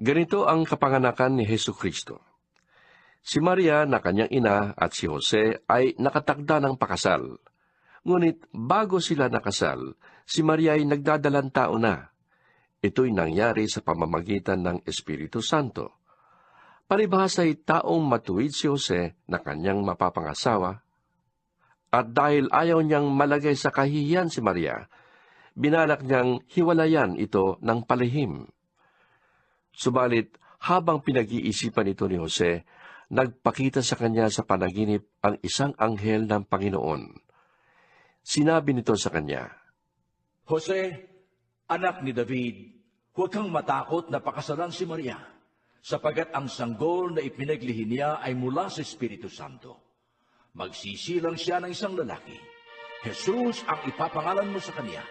Ganito ang kapanganakan ni Hesu Kristo. Si Maria na kanyang ina at si Jose ay nakatakda ng pakasal. Ngunit bago sila nakasal, si Maria ay nagdadalang tao na. Ito'y nangyari sa pamamagitan ng Espiritu Santo. Palibhas ay taong matuwid si Jose na kanyang mapapangasawa, at dahil ayaw niyang malagay sa kahihiyan si Maria, binalak niyang hiwalayan ito ng palihim. Subalit, habang pinag-iisipan ito ni Jose, nagpakita sa kanya sa panaginip ang isang anghel ng Panginoon. Sinabi nito sa kanya, Jose, anak ni David, huwag kang matakot na pakasalan si Maria, sapagat ang sanggol na ipinaglihi niya ay mula sa Espiritu Santo. Magsisilang siya ng isang lalaki. Jesus ang ipapangalan mo sa kanya,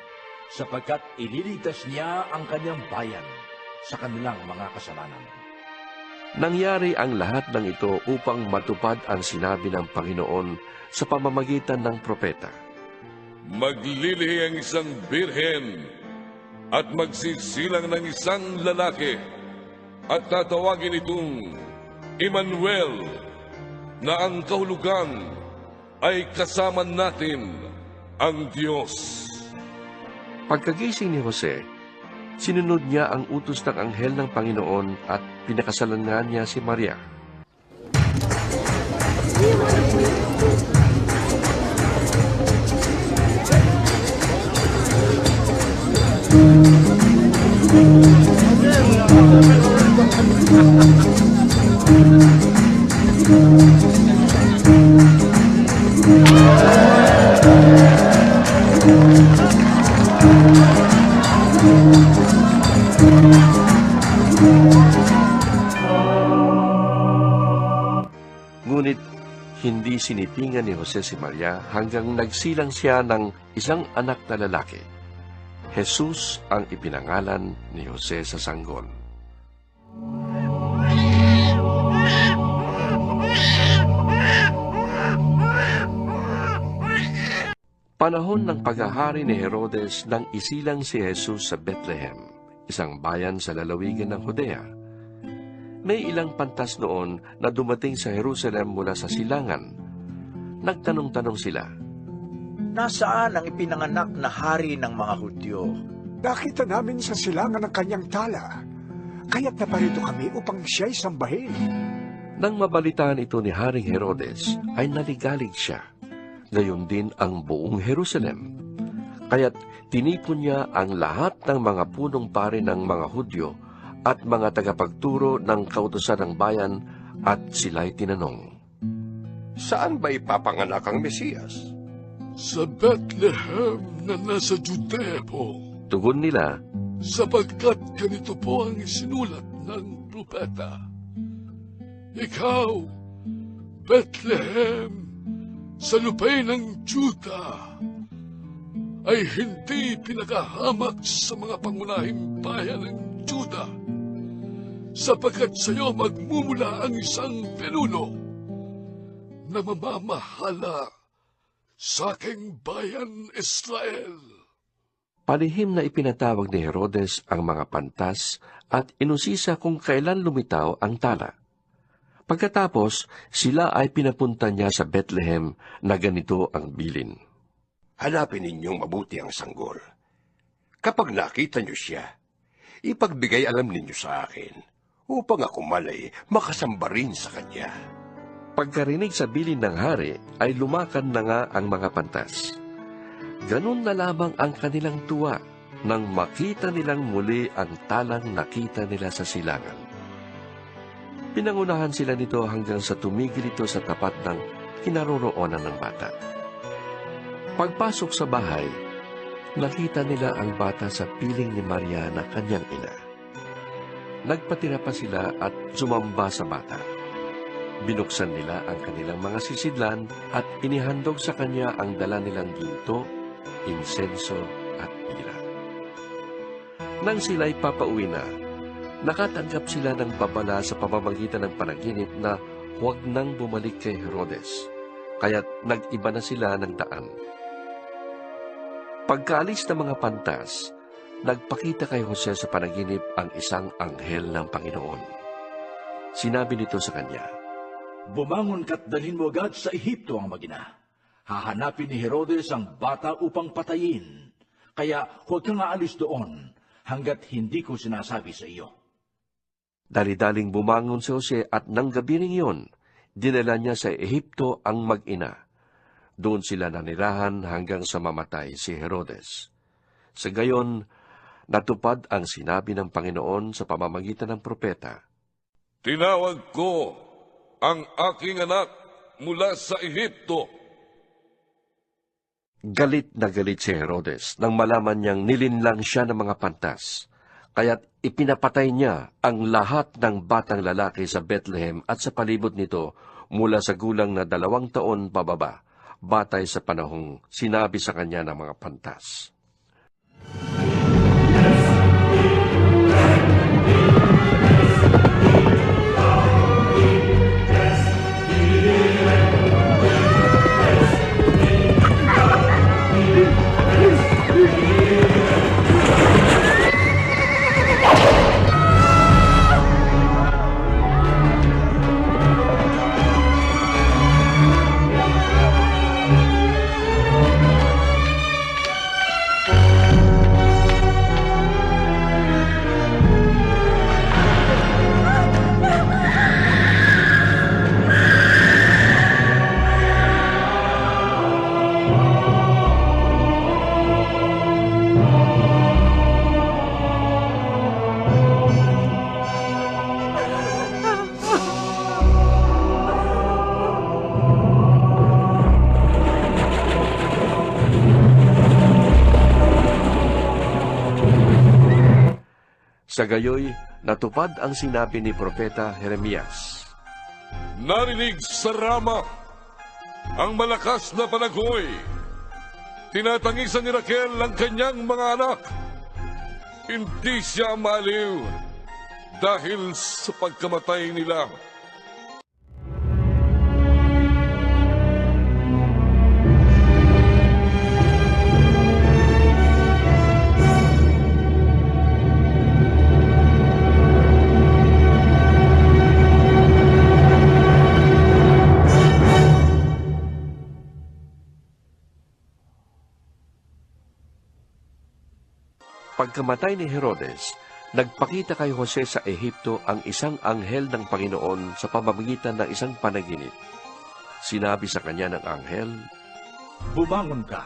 sapagkat ililigtas niya ang kanyang bayan sa kanilang mga kasalanan. nangyari ang lahat ng ito upang matupad ang sinabi ng Panginoon sa pamamagitan ng propeta. Maglilihi ang isang birhen at magsisilang ng isang lalaki at tatawagin itong Emmanuel, na ang kahulugan ay kasama natin ang Diyos. Pagkagising ni Jose, sinunod niya ang utos ng anghel ng Panginoon at pinakasalan nga niya si Maria. Ngunit hindi sinipingan ni Jose si Maria hanggang nagsilang siya ng isang anak na lalaki. Jesus ang ipinangalan ni Jose sa sanggol. Panahon ng paghahari ni Herodes nang isilang si Jesus sa Bethlehem, isang bayan sa lalawigan ng Judea. May ilang pantas noon na dumating sa Jerusalem mula sa silangan. Nagtanong-tanong sila, Nasaan ang ipinanganak na hari ng mga Hudyo? Nakita namin sa silangan ng kanyang tala, kaya't naparito kami upang siya'y sambahin. Nang mabalitaan ito ni Haring Herodes, ay naligalig siya. Gayon din ang buong Jerusalem. Kaya't tinipon niya ang lahat ng mga punong pari ng mga Hudyo at mga tagapagturo ng kautusan ng bayan at sila'y tinanong, Saan ba ipapanganak ang Mesiyas? Sa Bethlehem na nasa Judea po, tugon nila, sapagkat ganito po ang isinulat ng propeta. Ikaw, Bethlehem, sa lupay ng Juda, ay hindi pinakahamak sa mga pangunahing bayan ng Juda, sapagkat sa iyo magmumula ang isang pinuno na mamamahala sa aking bayan Israel. palihim na ipinatawag ni Herodes ang mga pantas at inusisa kung kailan lumitaw ang tala. Pagkatapos, sila ay pinapunta niya sa Bethlehem na ganito ang bilin. Hanapin ninyong mabuti ang sanggol. Kapag nakita niyo siya, ipagbigay alam ninyo sa akin, upang ako malay makasamba rin sa kanya. Pagkarinig sa bilin ng hari, ay lumakad na nga ang mga pantas. Ganun na lamang ang kanilang tuwa nang makita nilang muli ang talang nakita nila sa silangan. Pinangunahan sila nito hanggang sa tumigil ito sa tapat ng kinaroroonan ng bata. Pagpasok sa bahay, nakita nila ang bata sa piling ni Maria na kanyang ina. Nagpatira pa sila at sumamba sa bata. Binuksan nila ang kanilang mga sisidlan at inihandog sa kanya ang dala nilang ginto, insenso at mira. Nang sila'y papauwi na, nakatanggap sila ng babala sa pamamagitan ng panaginip na huwag nang bumalik kay Herodes, kaya't nag-iba na sila ng daan. Pagkaalis ng mga pantas, nagpakita kay Jose sa panaginip ang isang anghel ng Panginoon. Sinabi nito sa kanya, Bumangon ka't dalhin mo agad sa Ehipto ang mag-ina. Hahanapin ni Herodes ang bata upang patayin. Kaya huwag kang aalis doon hanggat hindi ko sinasabi sa iyo. Dali-daling bumangon si Jose at nang gabi ring iyon, dinala niya sa Ehipto ang mag-ina. Doon sila nanirahan hanggang sa mamatay si Herodes. Sa gayon, natupad ang sinabi ng Panginoon sa pamamagitan ng propeta. Tinawag ko ang aking anak mula sa Ehipto. Galit na galit si Herodes nang malaman niyang nilinlang siya ng mga pantas. Kaya't ipinapatay niya ang lahat ng batang lalaki sa Bethlehem at sa palibot nito mula sa gulang na 2 taon pababa, batay sa panahong sinabi sa kanya ng mga pantas. Sa gayoy, natupad ang sinabi ni Propeta Jeremias. Narinig sa Rama ang malakas na panagoy. Tinatangisan ni Raquel ang kanyang mga anak. Hindi siya maliw dahil sa pagkamatay nila. Pagkamatay ni Herodes, nagpakita kay Jose sa Ehipto ang isang anghel ng Panginoon sa pamamagitan ng isang panaginip. Sinabi sa kanya ng anghel, Bumangon ka.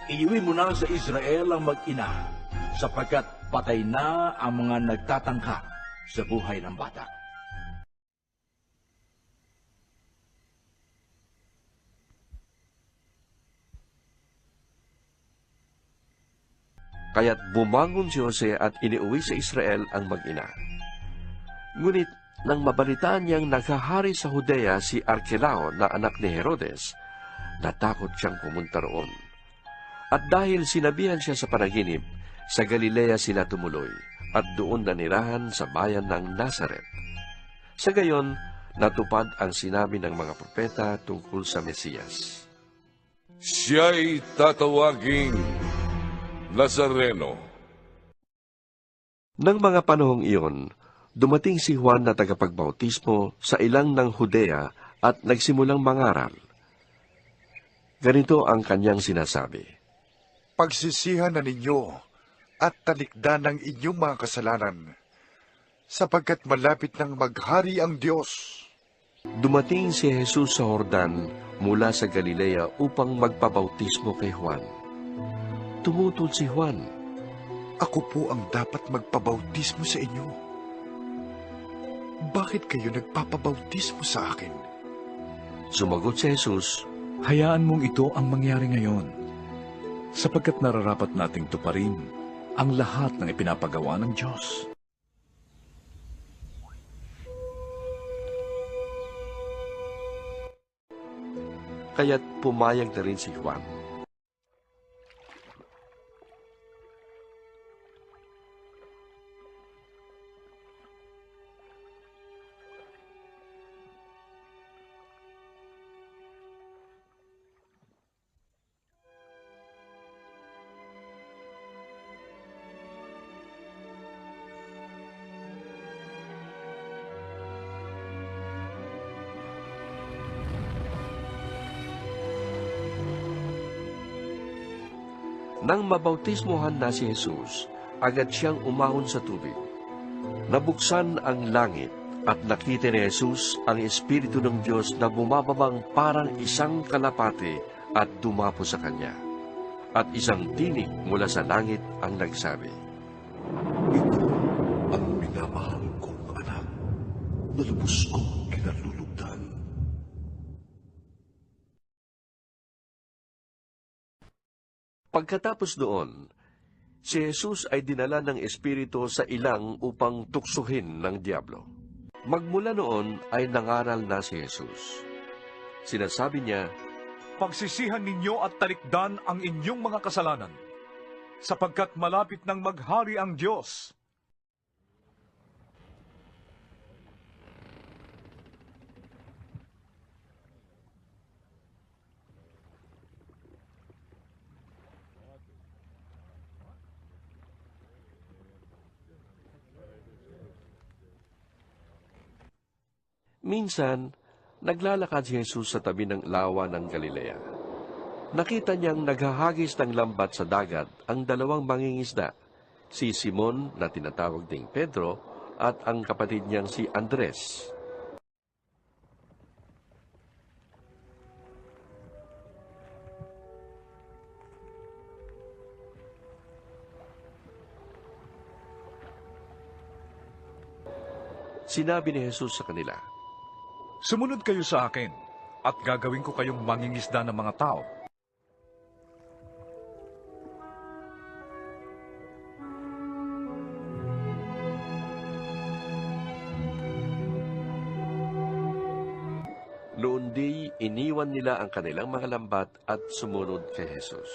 Iuwi mo na sa Israel ang mag-ina, sapagkat patay na ang mga nagtatangka sa buhay ng bata. Kaya't bumangon si Jose at iniuwi sa Israel ang mag-ina. Ngunit nang mabalitaan niyang naghahari sa Judea si Arkelao na anak ni Herodes, natakot siyang pumunta roon. At dahil sinabihan siya sa panaginip, sa Galilea sila tumuloy, at doon nanirahan sa bayan ng Nazaret. Sa gayon, natupad ang sinabi ng mga propeta tungkol sa Mesiyas. Siya'y tatawaging Nazareno. Nang mga panahong iyon, dumating si Juan na tagapagbautismo sa ilang ng Judea at nagsimulang mangaral. Ganito ang kanyang sinasabi, Pagsisihan na ninyo at talikdan ang inyong mga kasalanan, sapagkat malapit nang maghari ang Diyos. Dumating si Jesus sa Jordan mula sa Galilea upang magpabautismo kay Juan. Tumutol si Juan, Ako po ang dapat magpabautismo sa inyo. Bakit kayo nagpapabautismo sa akin? Sumagot si Jesus, Hayaan mong ito ang mangyari ngayon, sapagkat nararapat nating tuparin ang lahat ng ipinapagawa ng Diyos. kaya't pumayag na rin si Juan. Nang mabautismohan na si Jesus, agad siyang umahon sa tubig. Nabuksan ang langit at nakita ni Jesus ang Espiritu ng Diyos na bumababang parang isang kalapate at dumapo sa kanya. At isang tinig mula sa langit ang nagsabi, Ito ang minamahal kong anak, na lubos kong kinalulugdan. Pagkatapos noon, si Jesus ay dinala ng Espiritu sa ilang upang tuksuhin ng Diablo. Magmula noon ay nangaral na si Jesus. Sinasabi niya, Pagsisihan ninyo at talikdan ang inyong mga kasalanan, sapagkat malapit nang maghari ang Diyos. minsan, naglalakad si Jesus sa tabi ng lawa ng Galilea. Nakita niyang naghahagis ng lambat sa dagat ang dalawang mangingisda, si Simon na tinatawag ding Pedro at ang kapatid niyang si Andres. Sinabi ni Jesus sa kanila, Sumunod kayo sa akin, at gagawin ko kayong mangingisda ng mga tao. noon di iniwan nila ang kanilang mga lambat at sumunod kay Jesus.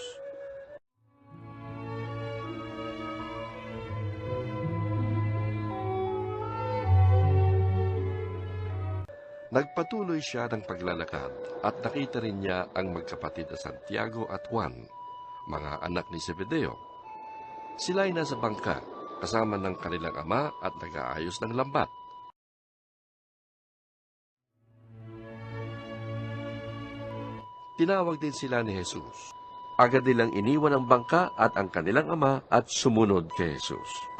Nagpatuloy siya ng paglalakad at nakita rin niya ang magkapatid na Santiago at Juan, mga anak ni Zebedeo. Sila ay nasa bangka, kasama ng kanilang ama at nag-aayos ng lambat. Tinawag din sila ni Jesus. Agad nilang iniwan ang bangka at ang kanilang ama at sumunod kay Jesus.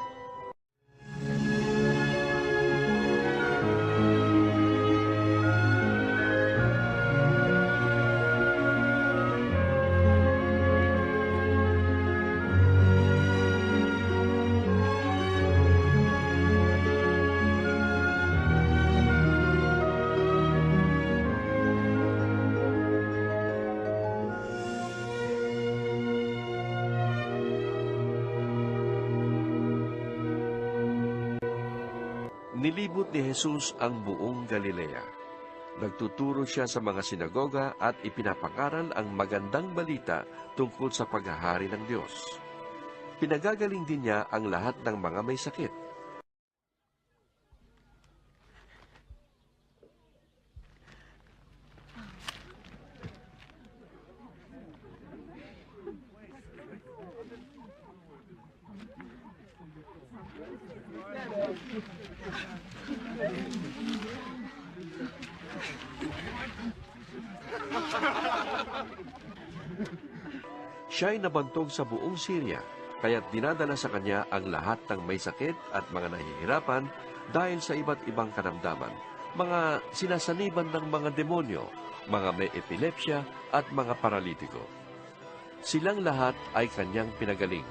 Nilibot ni Jesus ang buong Galilea. Nagtuturo siya sa mga sinagoga at ipinapangaral ang magandang balita tungkol sa paghahari ng Diyos. Pinagagaling din niya ang lahat ng mga may sakit. Siya'y nabantog sa buong Syria, kaya't dinadala sa kanya ang lahat ng may sakit at mga nahihirapan dahil sa iba't ibang karamdaman, mga sinasaniban ng mga demonyo, mga may epilepsya at mga paralitiko. Silang lahat ay kanyang pinagaling.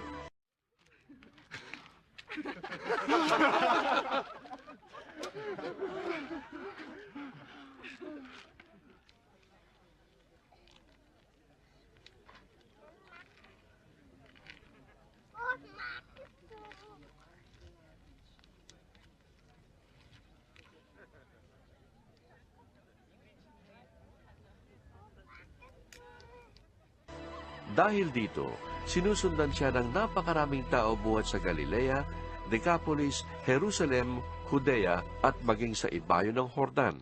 Dahil dito, sinusundan siya ng napakaraming tao buhat sa Galilea, Decapolis, Jerusalem, Judea at maging sa ibayo ng Jordan.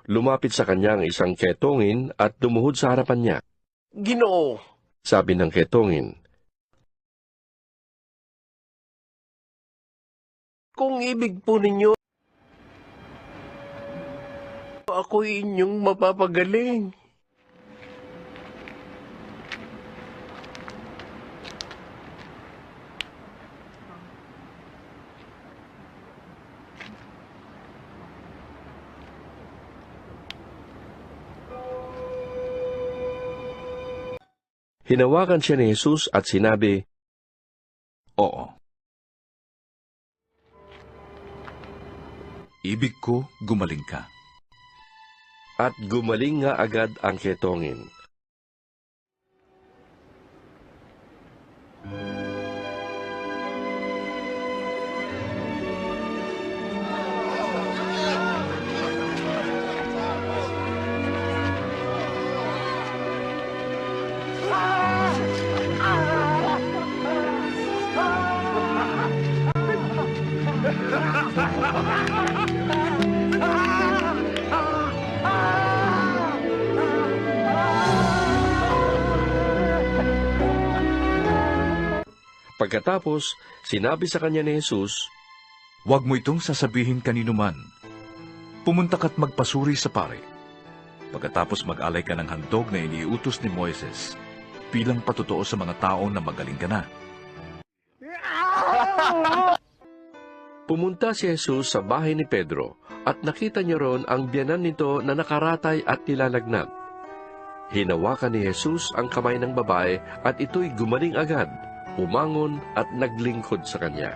Lumapit sa kanya ang isang ketongin at dumuhod sa harapan niya. Ginoo, Sabi ng ketongin, Kung ibig po ninyo, ako'y inyong mapapagaling. Hinawakan siya ni Jesus at sinabi, Oo. Ibig ko, gumaling ka. at gumaling nga agad ang ketongin. Pagkatapos, sinabi sa kanya ni Jesus, Huwag mo itong sasabihin kanino man. Pumunta ka't magpasuri sa pare. Pagkatapos mag-alay ka ng handog na iniutos ni Moises, bilang patotoo sa mga tao na magaling ka na. Pumunta si Jesus sa bahay ni Pedro at nakita niya ron ang biyanan nito na nakaratay at nilalagnat. Hinawakan ni Jesus ang kamay ng babae at ito'y gumaling agad, umangon at naglingkod sa kanya.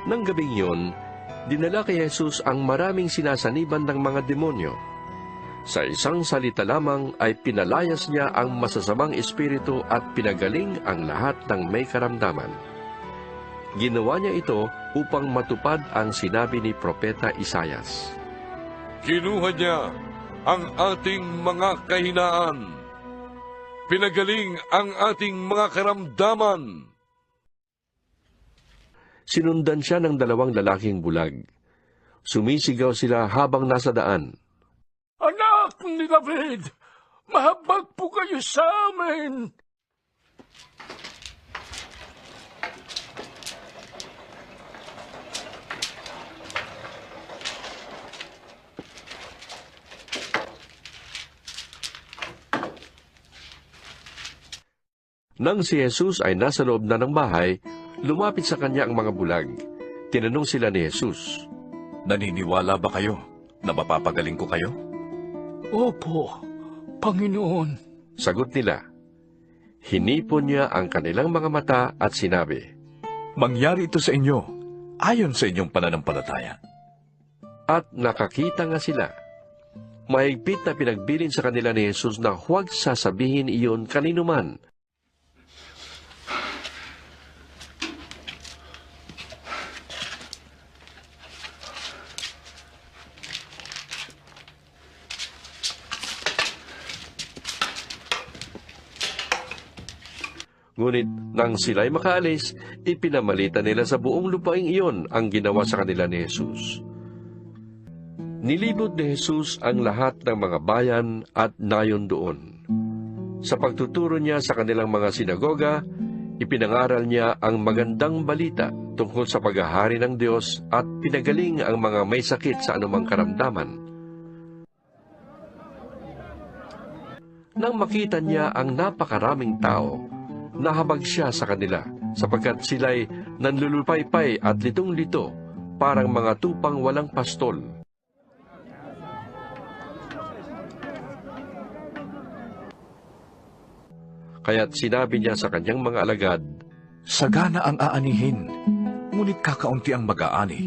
Nang gabing yun, dinala kay Jesus ang maraming sinasaniban ng mga demonyo. Sa isang salita lamang ay pinalayas niya ang masasamang espiritu at pinagaling ang lahat ng may karamdaman. Ginawa niya ito upang matupad ang sinabi ni Propeta Isayas. Kinuha niya ang ating mga kahinaan. Pinagaling ang ating mga karamdaman. Sinundan siya ng 2 lalaking bulag. Sumisigaw sila habang nasa daan. Anak ni David, mahabag po kayo sa amin. Nang si Jesus ay nasa loob na ng bahay, lumapit sa kanya ang mga bulag. Tinanong sila ni Jesus, Naniniwala ba kayo na mapapagaling ko kayo? Opo, Panginoon. Sagot nila. Hinipon niya ang kanilang mga mata at sinabi, Mangyari ito sa inyo, ayon sa inyong pananampalataya. At nakakita nga sila. Mahigpit na pinagbilin sa kanila ni Jesus na huwag sasabihin iyon kanino man. Ngunit nang sila'y makaalis, ipinamalita nila sa buong lupaing iyon ang ginawa sa kanila ni Jesus. Nilibot ni Jesus ang lahat ng mga bayan at nayon doon. Sa pagtuturo niya sa kanilang mga sinagoga, ipinangaral niya ang magandang balita tungkol sa paghahari ng Diyos at pinagaling ang mga may sakit sa anumang karamdaman. Nang makita niya ang napakaraming tao, nahabag siya sa kanila, sapagkat sila'y nanlulupaypay at litong-lito, parang mga tupang walang pastol. Kaya't sinabi niya sa kanyang mga alagad, Sagana ang aanihin, ngunit kakaunti ang mag-aani.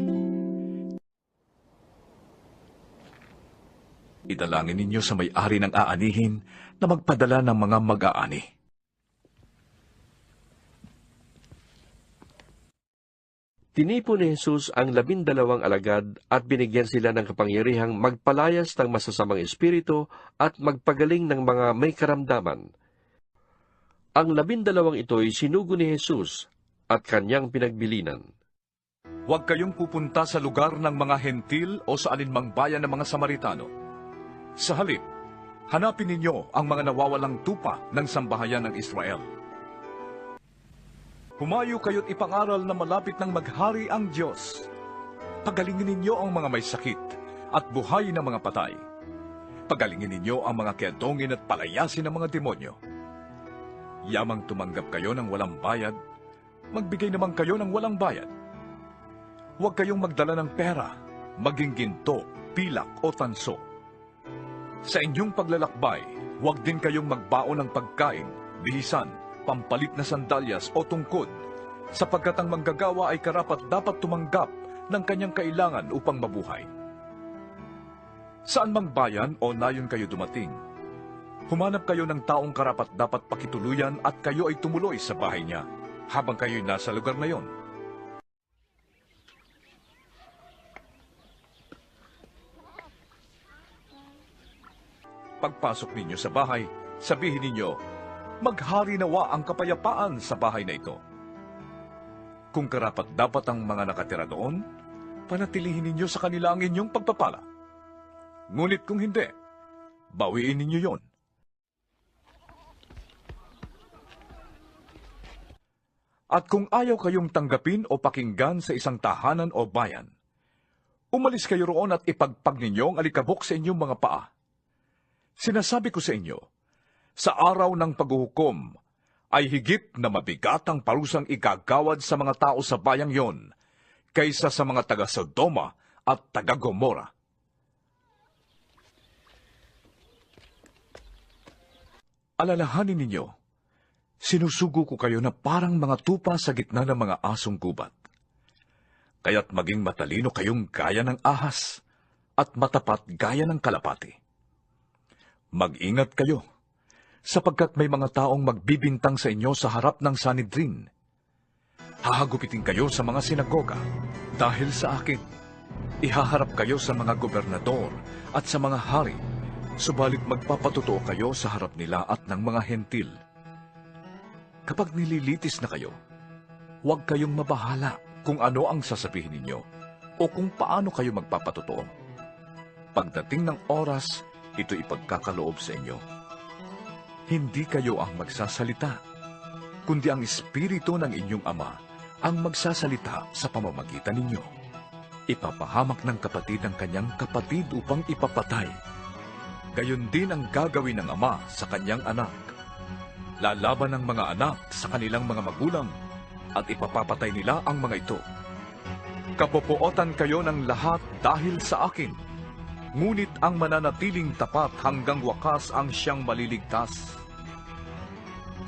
Idalangin ninyo sa may-ari ng aanihin na magpadala ng mga mag-aani. Tinipon ni Jesus ang 12 alagad at binigyan sila ng kapangyarihang magpalayas ng masasamang espiritu at magpagaling ng mga may karamdaman. Ang 12 ito'y sinugo ni Jesus at kanyang pinagbilinan. Huwag kayong pupunta sa lugar ng mga hentil o sa alinmang bayan ng mga Samaritano. Sa halip, Hanapin ninyo ang mga nawawalang tupa ng sambahayan ng Israel. Humayo kayo't ipangaral na malapit ng maghari ang Diyos. Pagalingin ninyo ang mga may sakit at buhayin ang mga patay. Pagalingin ninyo ang mga kiadongin at palayasin ang mga demonyo. Yamang tumanggap kayo ng walang bayad, magbigay naman kayo ng walang bayad. Huwag kayong magdala ng pera, maging ginto, pilak o tanso. Sa inyong paglalakbay, huwag din kayong magbaon ng pagkain, bihisan, pampalit na sandalyas o tungkod, sapagkat ang manggagawa ay karapat-dapat tumanggap ng kanyang kailangan upang mabuhay. Saan mang bayan o nayon kayo dumating, humanap kayo ng taong karapat-dapat pakituluyan at kayo ay tumuloy sa bahay niya habang kayo'y nasa lugar na yon. Pagpasok ninyo sa bahay, sabihin ninyo, maghari nawa ang kapayapaan sa bahay na ito. Kung karapat-dapat ang mga nakatira doon, panatilihin ninyo sa kanila ang inyong pagpapala. Ngunit kung hindi, bawiin ninyo yon. At kung ayaw kayong tanggapin o pakinggan sa isang tahanan o bayan, umalis kayo roon at ipagpag ninyo ang alikabok sa inyong mga paa. Sinasabi ko sa inyo, sa araw ng paghuhukom ay higit na mabigat ang parusang igagawad sa mga tao sa bayang yon kaysa sa mga taga-Sodoma at taga-Gomora. Alalahanin ninyo, sinusugo ko kayo na parang mga tupa sa gitna ng mga asong gubat. Kaya't maging matalino kayong gaya ng ahas at matapat gaya ng kalapati. Mag-ingat kayo, sapagkat may mga taong magbibintang sa inyo sa harap ng Sanhedrin. Hahagupitin kayo sa mga sinagoga dahil sa akin. Ihaharap kayo sa mga gobernador at sa mga hari, subalit magpapatotoo kayo sa harap nila at ng mga hentil. Kapag nililitis na kayo, huwag kayong mabahala kung ano ang sasabihin ninyo o kung paano kayo magpapatotoo. Pagdating ng oras, ito ipagkakaloob sa inyo. Hindi kayo ang magsasalita, kundi ang Espiritu ng inyong Ama ang magsasalita sa pamamagitan ninyo. Ipapahamak ng kapatid ang kanyang kapatid upang ipapatay. Gayon din ang gagawin ng ama sa kanyang anak. Lalaban ng mga anak sa kanilang mga magulang at ipapapatay nila ang mga ito. Kapopuotan kayo ng lahat dahil sa akin. Ngunit ang mananatiling tapat hanggang wakas ang siyang maliligtas.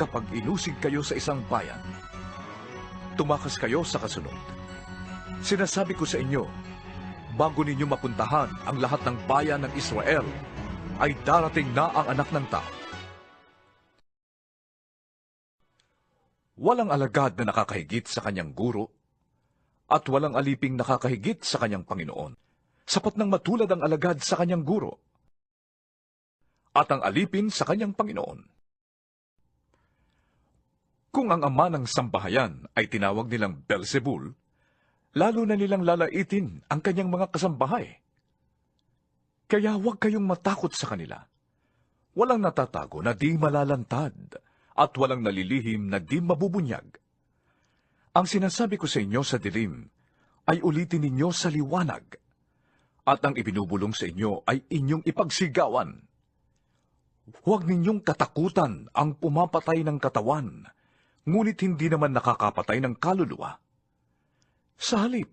Kapag inusig kayo sa isang bayan, tumakas kayo sa kasunod. Sinasabi ko sa inyo, bago ninyo mapuntahan ang lahat ng bayan ng Israel, ay darating na ang anak ng tao. Walang alagad na nakakahigit sa kanyang guro, at walang aliping nakakahigit sa kanyang Panginoon. Sapat nang matulad ang alagad sa kanyang guro, at ang alipin sa kanyang Panginoon. Kung ang ama ng sambahayan ay tinawag nilang Beelzebul, lalo na nilang lalaitin ang kanyang mga kasambahay. Kaya huwag kayong matakot sa kanila. Walang natatago na di malalantad, at walang nalilihim na di mabubunyag. Ang sinasabi ko sa inyo sa dilim, ay ulitin ninyo sa liwanag, at ang ibinubulong sa inyo ay inyong ipagsigawan. Huwag ninyong katakutan ang pumapatay ng katawan, ngunit hindi naman nakakapatay ng kaluluwa. Sa halip,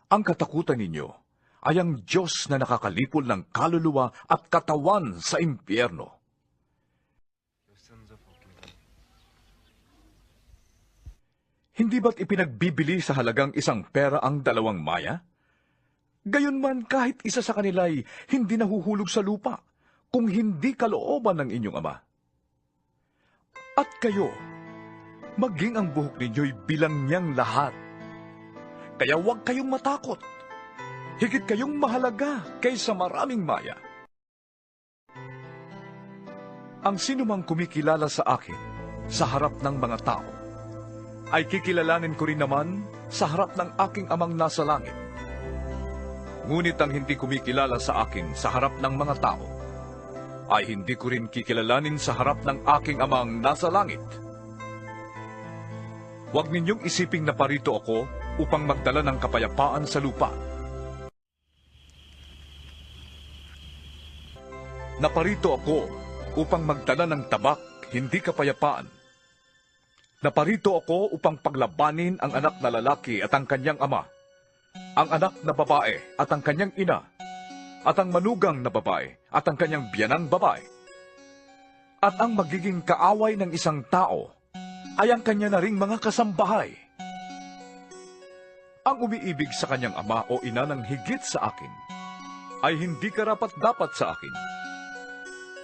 ang katakutan ninyo ay ang Diyos na nakakalipol ng kaluluwa at katawan sa impyerno. Hindi ba't ipinagbibili sa halagang isang pera ang 2 maya? Gayunman kahit isa sa kanila'y hindi nahuhulog sa lupa kung hindi kalooban ng inyong Ama. At kayo, maging ang buhok ninyo'y bilang niyang lahat. Kaya huwag kayong matakot. Higit kayong mahalaga kaysa maraming maya. Ang sinumang kumikilala sa akin sa harap ng mga tao, ay kikilalanin ko rin naman sa harap ng aking Amang nasa langit. Ngunit ang hindi kumikilala sa akin sa harap ng mga tao, ay hindi ko rin kikilalanin sa harap ng aking amang nasa langit. Huwag ninyong isiping na parito ako upang magdala ng kapayapaan sa lupa. Naparito ako upang magdala ng tabak, hindi kapayapaan. Naparito ako upang paglabanin ang anak na lalaki at ang kanyang ama, ang anak na babae at ang kanyang ina, at ang manugang na babae at ang kanyang biyanang babae. At ang magiging kaaway ng isang tao ay ang kanya na ring mga kasambahay. Ang umiibig sa kanyang ama o ina ng higit sa akin ay hindi karapat-dapat sa akin.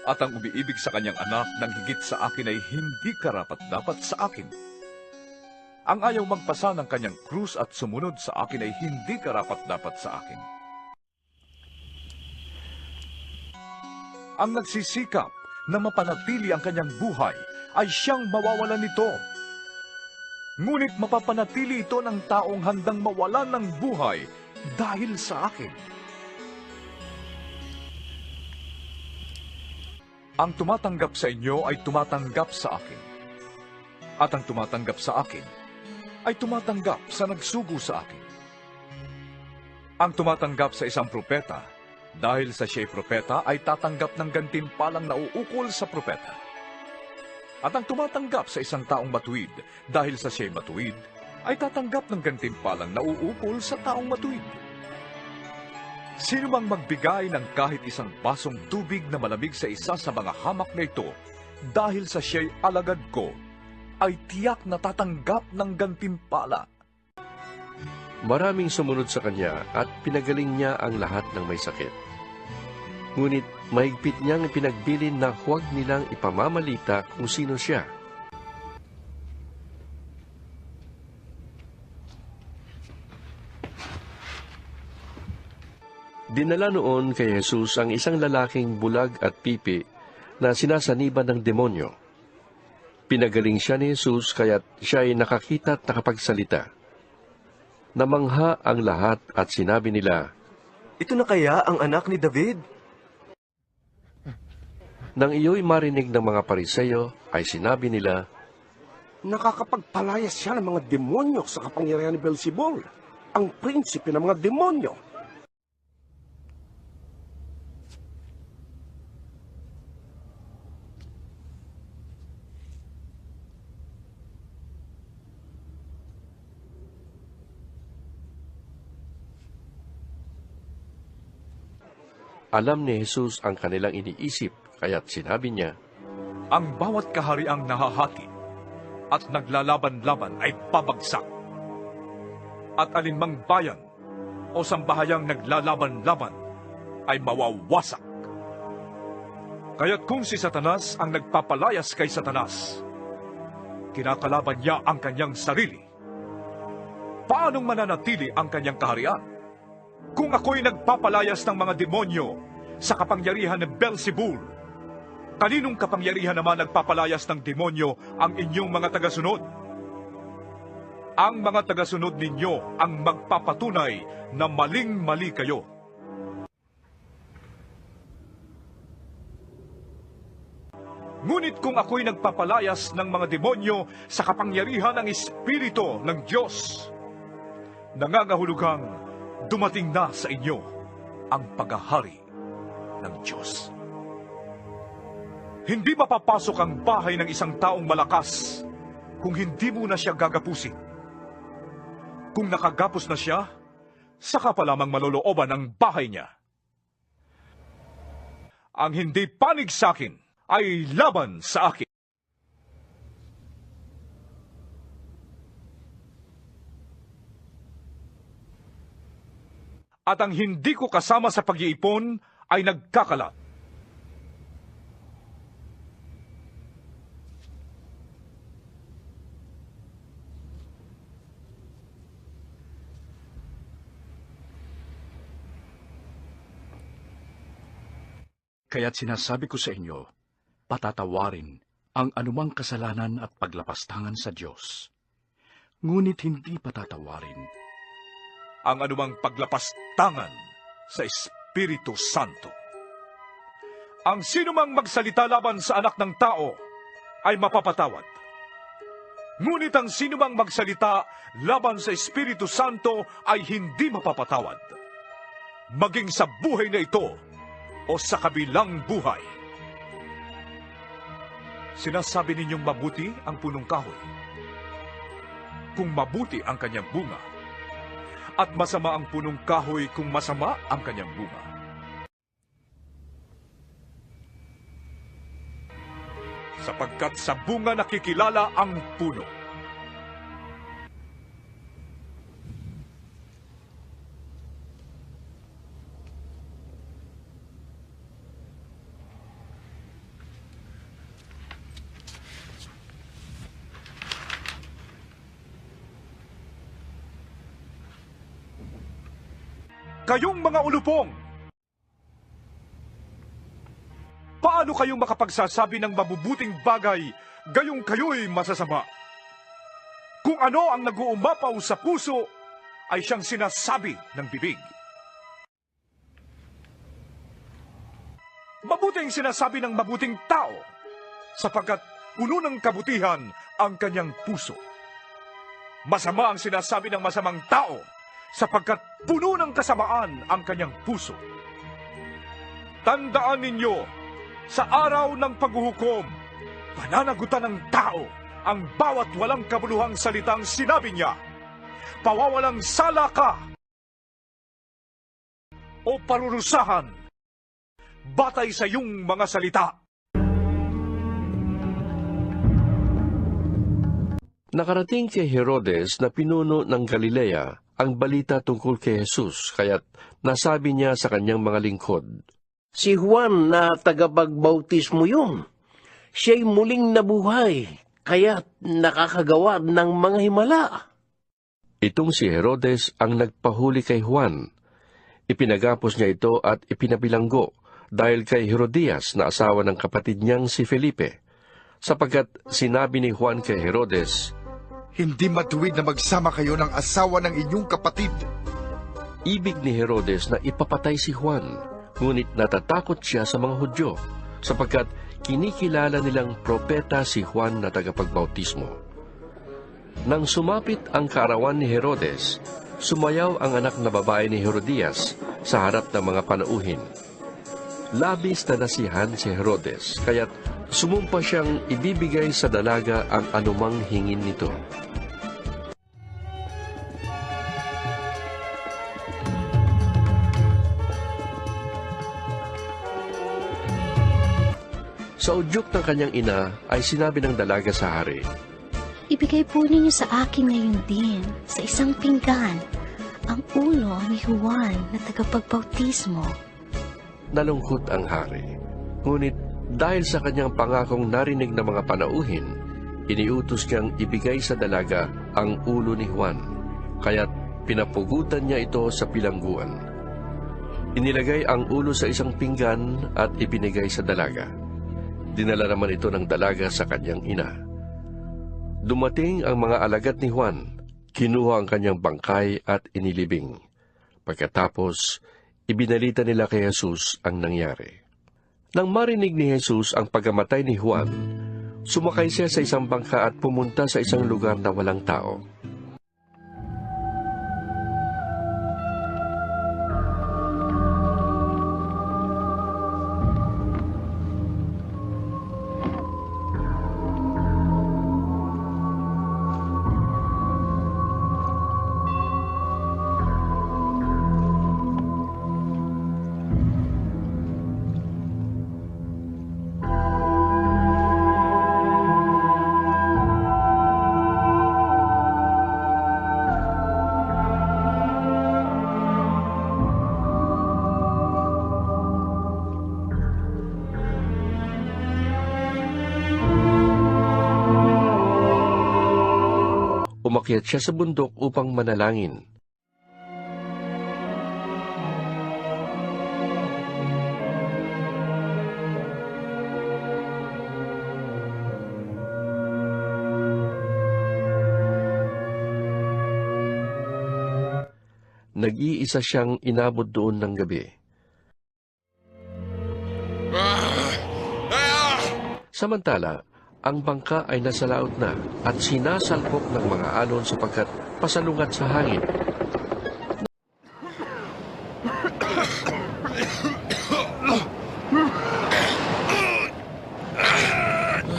At ang umiibig sa kanyang anak ng higit sa akin ay hindi karapat-dapat sa akin. Ang ayaw magpasa ng kanyang krus at sumunod sa akin ay hindi karapat-dapat sa akin. Ang nagsisikap na mapanatili ang kanyang buhay ay siyang mawawalan nito. Ngunit mapapanatili ito ng taong handang mawalan ng buhay dahil sa akin. Ang tumatanggap sa inyo ay tumatanggap sa akin. At ang tumatanggap sa akin ay tumatanggap sa nagsugo sa akin. Ang tumatanggap sa isang propeta, dahil sa siya'y propeta, ay tatanggap ng gantimpalang nauukol sa propeta. At ang tumatanggap sa isang taong matuwid, dahil sa siya'y matuwid, ay tatanggap ng gantimpalang nauukol sa taong matuwid. Sino mang magbigay ng kahit isang basong tubig na malamig sa isa sa mga hamak na ito, dahil sa siya'y alagad ko, ay tiyak na tatanggap ng gantimpala. Maraming sumunod sa kanya at pinagaling niya ang lahat ng may sakit. Ngunit mahigpit niyang pinagbilin na huwag nilang ipamamalita kung sino siya. Dinala noon kay Jesus ang isang lalaking bulag at pipi na sinasaniban ng demonyo. Pinagaling siya ni Jesus kaya't siya ay nakakita at nakapagsalita. Namangha ang lahat at sinabi nila, "Ito na kaya ang anak ni David?" Nang iyo'y marinig ng mga Pariseyo, ay sinabi nila, Nakakapagpalayas siya ng mga demonyo sa kapangyarihan ni Beelzebul, ang prinsipe ng mga demonyo. alam ni Jesus ang kanilang iniisip, kaya't sinabi niya, Ang bawat kahariang nahahati at naglalaban-laban ay pabagsak. At alinmang bayan o sambahayang naglalaban-laban ay mawawasak. Kaya't kung si Satanas ang nagpapalayas kay Satanas, kinakalaban niya ang kanyang sarili. Paanong mananatili ang kanyang kaharian? Kung ako'y nagpapalayas ng mga demonyo sa kapangyarihan ng Beelzebul, kaninong kapangyarihan naman nagpapalayas ng demonyo ang inyong mga tagasunod? Ang mga tagasunod ninyo ang magpapatunay na maling-mali kayo. Ngunit kung ako'y nagpapalayas ng mga demonyo sa kapangyarihan ng Espiritu ng Diyos, nangangahulugang dumating na sa inyo ang paghahari ng Diyos. Hindi mapapasok ang bahay ng isang taong malakas kung hindi mo na siya gagapusin. Kung nakagapos na siya, saka pa lamang malolooban ang bahay niya. Ang hindi panig sa akin ay laban sa akin. At ang hindi ko kasama sa pag-iipon ay nagkakalat. Kaya't sinasabi ko sa inyo, patatawarin ang anumang kasalanan at paglapastangan sa Diyos. Ngunit hindi patatawarin ang anumang paglapastangan sa Espiritu Santo. Ang sinumang magsalita laban sa anak ng tao ay mapapatawad. Ngunit ang sinumang magsalita laban sa Espiritu Santo ay hindi mapapatawad. Maging sa buhay na ito o sa kabilang buhay. Sinasabi ninyong mabuti ang punong kahoy. Kung mabuti ang kanyang bunga, at masama ang punong kahoy kung masama ang kanyang bunga. Sapagkat sa bunga nakikilala ang puno. Kayong mga ulupong! Paano kayong makapagsasabi ng mabubuting bagay gayong kayo'y masasama? Kung ano ang nag-uumapaw sa puso ay siyang sinasabi ng bibig. Mabuting sinasabi ng mabuting tao sapagkat puno ng kabutihan ang kanyang puso. Masama ang sinasabi ng masamang tao sapagkat puno ng kasamaan ang kanyang puso. Tandaan ninyo, sa araw ng paghuhukom, pananagutan ng tao ang bawat walang kabuluhang salitang sinabi niya. Pawawalang sala ka o parurusahan batay sa iyong mga salita. Nakarating kay Herodes na pinuno ng Galilea ang balita tungkol kay Jesus, kaya't nasabi niya sa kanyang mga lingkod, Si Juan na tagapagbautismo yun. Siya'y muling nabuhay, kaya't nakakagawa ng mga himala. Itong si Herodes ang nagpahuli kay Juan. Ipinagapos niya ito at ipinabilanggo dahil kay Herodias na asawa ng kapatid niyang si Felipe, sapagkat sinabi ni Juan kay Herodes, Hindi matuwid na magsama kayo ng asawa ng inyong kapatid. Ibig ni Herodes na ipapatay si Juan, ngunit natatakot siya sa mga Hudyo, sapagkat kinikilala nilang propeta si Juan na tagapagbautismo. Nang sumapit ang kaarawan ni Herodes, sumayaw ang anak na babae ni Herodias sa harap ng mga panauhin. Labis na nasihan si Herodes, kaya't sumumpa siyang ibibigay sa dalaga ang anumang hingin nito. Sa udyok ng kanyang ina ay sinabi ng dalaga sa hari, Ibigay po ninyo sa akin ngayon din, sa isang pinggan, ang ulo ni Juan na tagapagbautismo. Nalungkot ang hari. Ngunit dahil sa kanyang pangakong narinig ng mga panauhin, iniutos niyang ibigay sa dalaga ang ulo ni Juan, kaya't pinapugutan niya ito sa pilangguan. Inilagay ang ulo sa isang pinggan at ibinigay sa dalaga. Dinala naman ito ng dalaga sa kanyang ina. Dumating ang mga alagad ni Juan, kinuha ang kanyang bangkay at inilibing. Pagkatapos, ibinalita nila kay Jesus ang nangyari. Nang marinig ni Jesus ang pagkamatay ni Juan, sumakay siya sa isang bangka at pumunta sa isang lugar na walang tao. Umakyat siya sa bundok upang manalangin. Nag-iisa siyang inabot doon ng gabi. Samantala, ang bangka ay nasa laot na at sinasalpok ng mga alon sapagkat pasalungat sa hangin.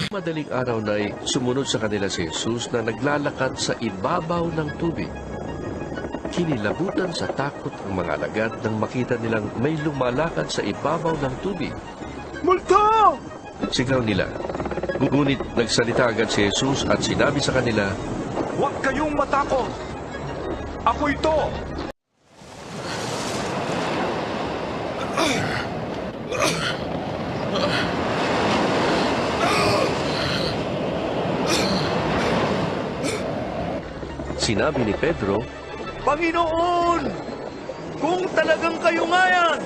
Madaling araw na ay sumunod sa kanila si Jesus na naglalakad sa ibabaw ng tubig. Kinilabutan sa takot ang mga alagad nang makita nilang may lumalakad sa ibabaw ng tubig. Multo! Sigaw nila. Ngunit nagsalita agad si Jesus at sinabi sa kanila, Huwag kayong matakot! Ako ito! Sinabi ni Pedro, Panginoon, kung talagang kayo nga yan,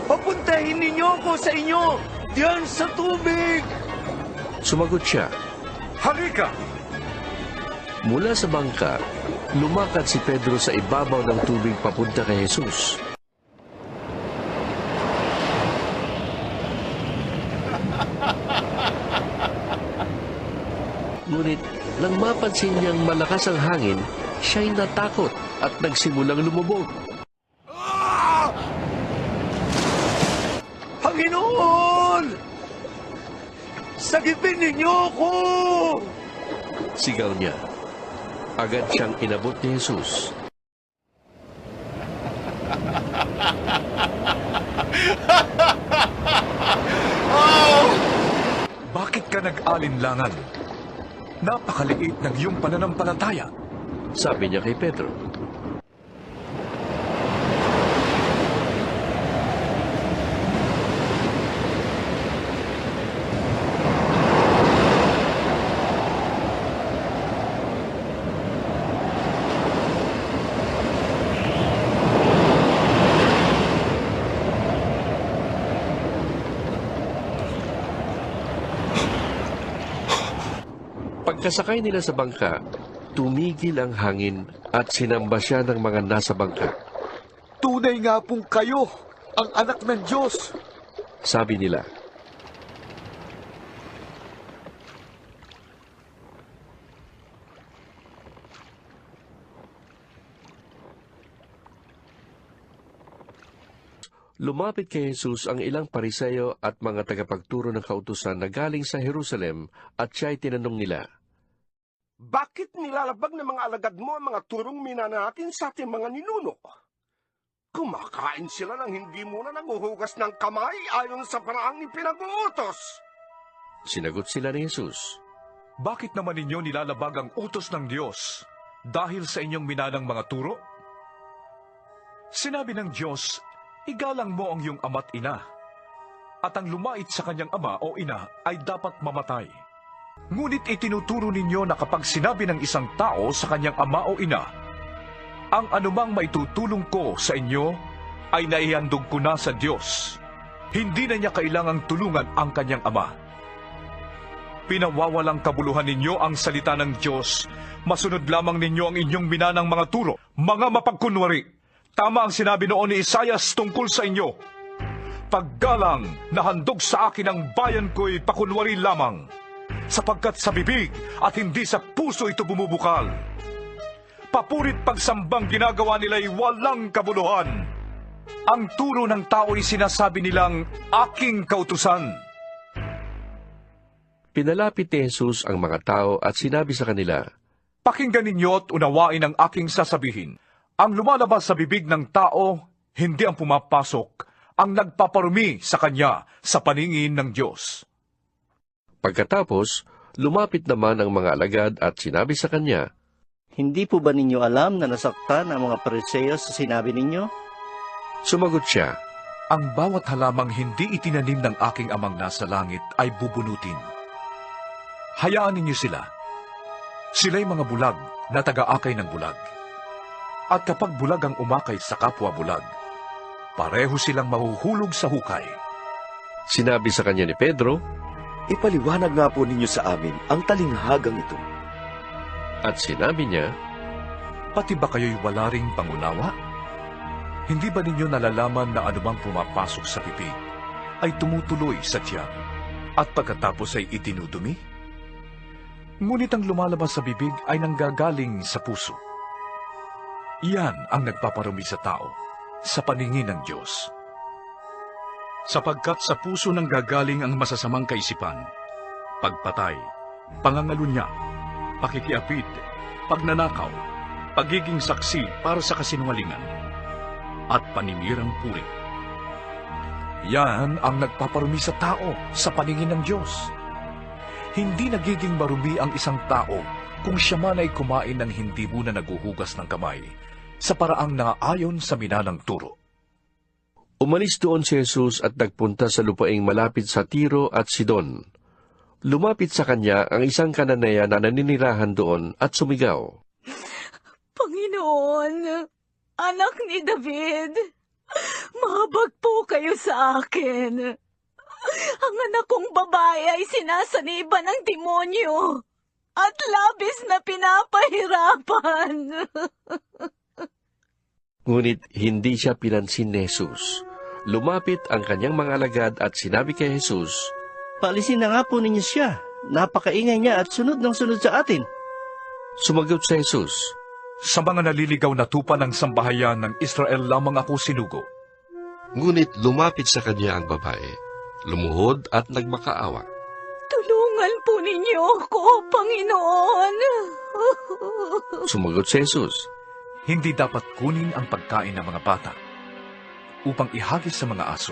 papuntahin ninyo ako sa inyo, diyan sa tubig. sumagot siya. Halika! Mula sa bangka, lumakad si Pedro sa ibabaw ng tubig papunta kay Jesus. Ngunit nang mapansin niyang malakas ang hangin, siya'y natakot at nagsimulang lumubog. Panginoon, sagipin ninyo ako. Sigaw niya. Agad siyang inabot ni Jesus. Bakit ka nag-alinlangan? Napakaliit ng iyong pananampalataya. Sabi niya kay Pedro. Pagkasakay nila sa bangka, tumigil ang hangin at sinamba siya ng mga nasa bangka. Tunay nga pong kayo, ang anak ng Diyos. Sabi nila. Lumapit kay Jesus ang ilang Pariseo at mga tagapagturo ng kautusan na galing sa Jerusalem at siya'y tinanong nila, Bakit nilalabag ng mga alagad mo ang mga turong minana natin sa ating mga ninuno? Kumakain sila nang hindi muna nanguhugas ng kamay ayon sa paraang ipinag-uutos. Sinagot sila ni Jesus, Bakit naman ninyo nilalabag ang utos ng Diyos dahil sa inyong minanang mga turo? Sinabi ng Diyos, igalang mo ang iyong ama't ina, at ang lumait sa kanyang ama o ina ay dapat mamatay. Ngunit itinuturo ninyo na kapag sinabi ng isang tao sa kanyang ama o ina, ang anumang maitutulong ko sa inyo ay naihandog ko na sa Diyos. Hindi na niya kailangang tulungan ang kanyang ama. Pinawawalang kabuluhan ninyo ang salita ng Diyos. Masunod lamang ninyo ang inyong minanang mga turo, mga mapagkunwari. Tama ang sinabi noon ni Isaias tungkol sa inyo. Paggalang na handog sa akin ang bayan ko'y pakunwari lamang, sapagkat sa bibig at hindi sa puso ito bumubukal. Papurit pagsambang ginagawa nila'y walang kabuluhan. Ang turo ng tao'y sinasabi nilang aking kautusan. Pinalapit ni Jesus ang mga tao at sinabi sa kanila, Pakinggan ninyo at unawain ang aking sasabihin. Ang lumalabas sa bibig ng tao, hindi ang pumapasok, ang nagpaparumi sa kanya sa paningin ng Diyos. Pagkatapos, lumapit naman ang mga alagad at sinabi sa kanya, Hindi po ba ninyo alam na nasaktan ang mga Pariseo sa sinabi ninyo? Sumagot siya, Ang bawat halamang hindi itinanim ng aking amang nasa langit ay bubunutin. Hayaan ninyo sila. Sila'y mga bulag na taga-akay ng bulag. At kapag bulag ang umakay sa kapwa bulag, pareho silang mahuhulog sa hukay. Sinabi sa kanya ni Pedro, Ipaliwanag nga po ninyo sa amin ang talinghagang ito. At sinabi niya, Pati ba kayo'y wala ring pangunawa? Hindi ba ninyo nalalaman na anumang pumapasok sa bibig ay tumutuloy sa tiyan? at pagkatapos ay itinudumi? Ngunit ang lumalabas sa bibig ay nanggagaling sa puso. Iyan ang nagpaparumi sa tao sa paningin ng Diyos. Sapagkat sa puso nanggagaling ang masasamang kaisipan, pagpatay, pangangalunya, pakikiapid, pagnanakaw, pagiging saksi para sa kasinungalingan, at paninirang puri. Yan ang nagpaparumi sa tao sa paningin ng Diyos. Hindi nagiging marumi ang isang tao kung siya man ay kumain ng hindi muna naguhugas ng kamay sa paraang naayon sa minalang turo. Umalis doon si Jesus at nagpunta sa lupaing malapit sa Tiro at Sidon. Lumapit sa kanya ang isang Kananea na naninirahan doon at sumigaw, Panginoon, anak ni David, mahabag po kayo sa akin. Ang anak kong babae ay sinasaniban ng demonyo at labis na pinapahirapan. Ngunit hindi siya pinansin ni Jesus. Lumapit ang kanyang mga alagad at sinabi kay Jesus, Paalisin na nga po ninyo siya. Napakaingay niya at sunod ng sunod sa atin. Sumagot sa Jesus, Sa mga naliligaw na tupa ng sambahayan ng Israel lamang ako sinugo. Ngunit lumapit sa kanya ang babae, lumuhod at nagmakaawa. Tulungan po ninyo ako, Panginoon. Sumagot si Jesus, Hindi dapat kunin ang pagkain ng mga bata upang ihagis sa mga aso.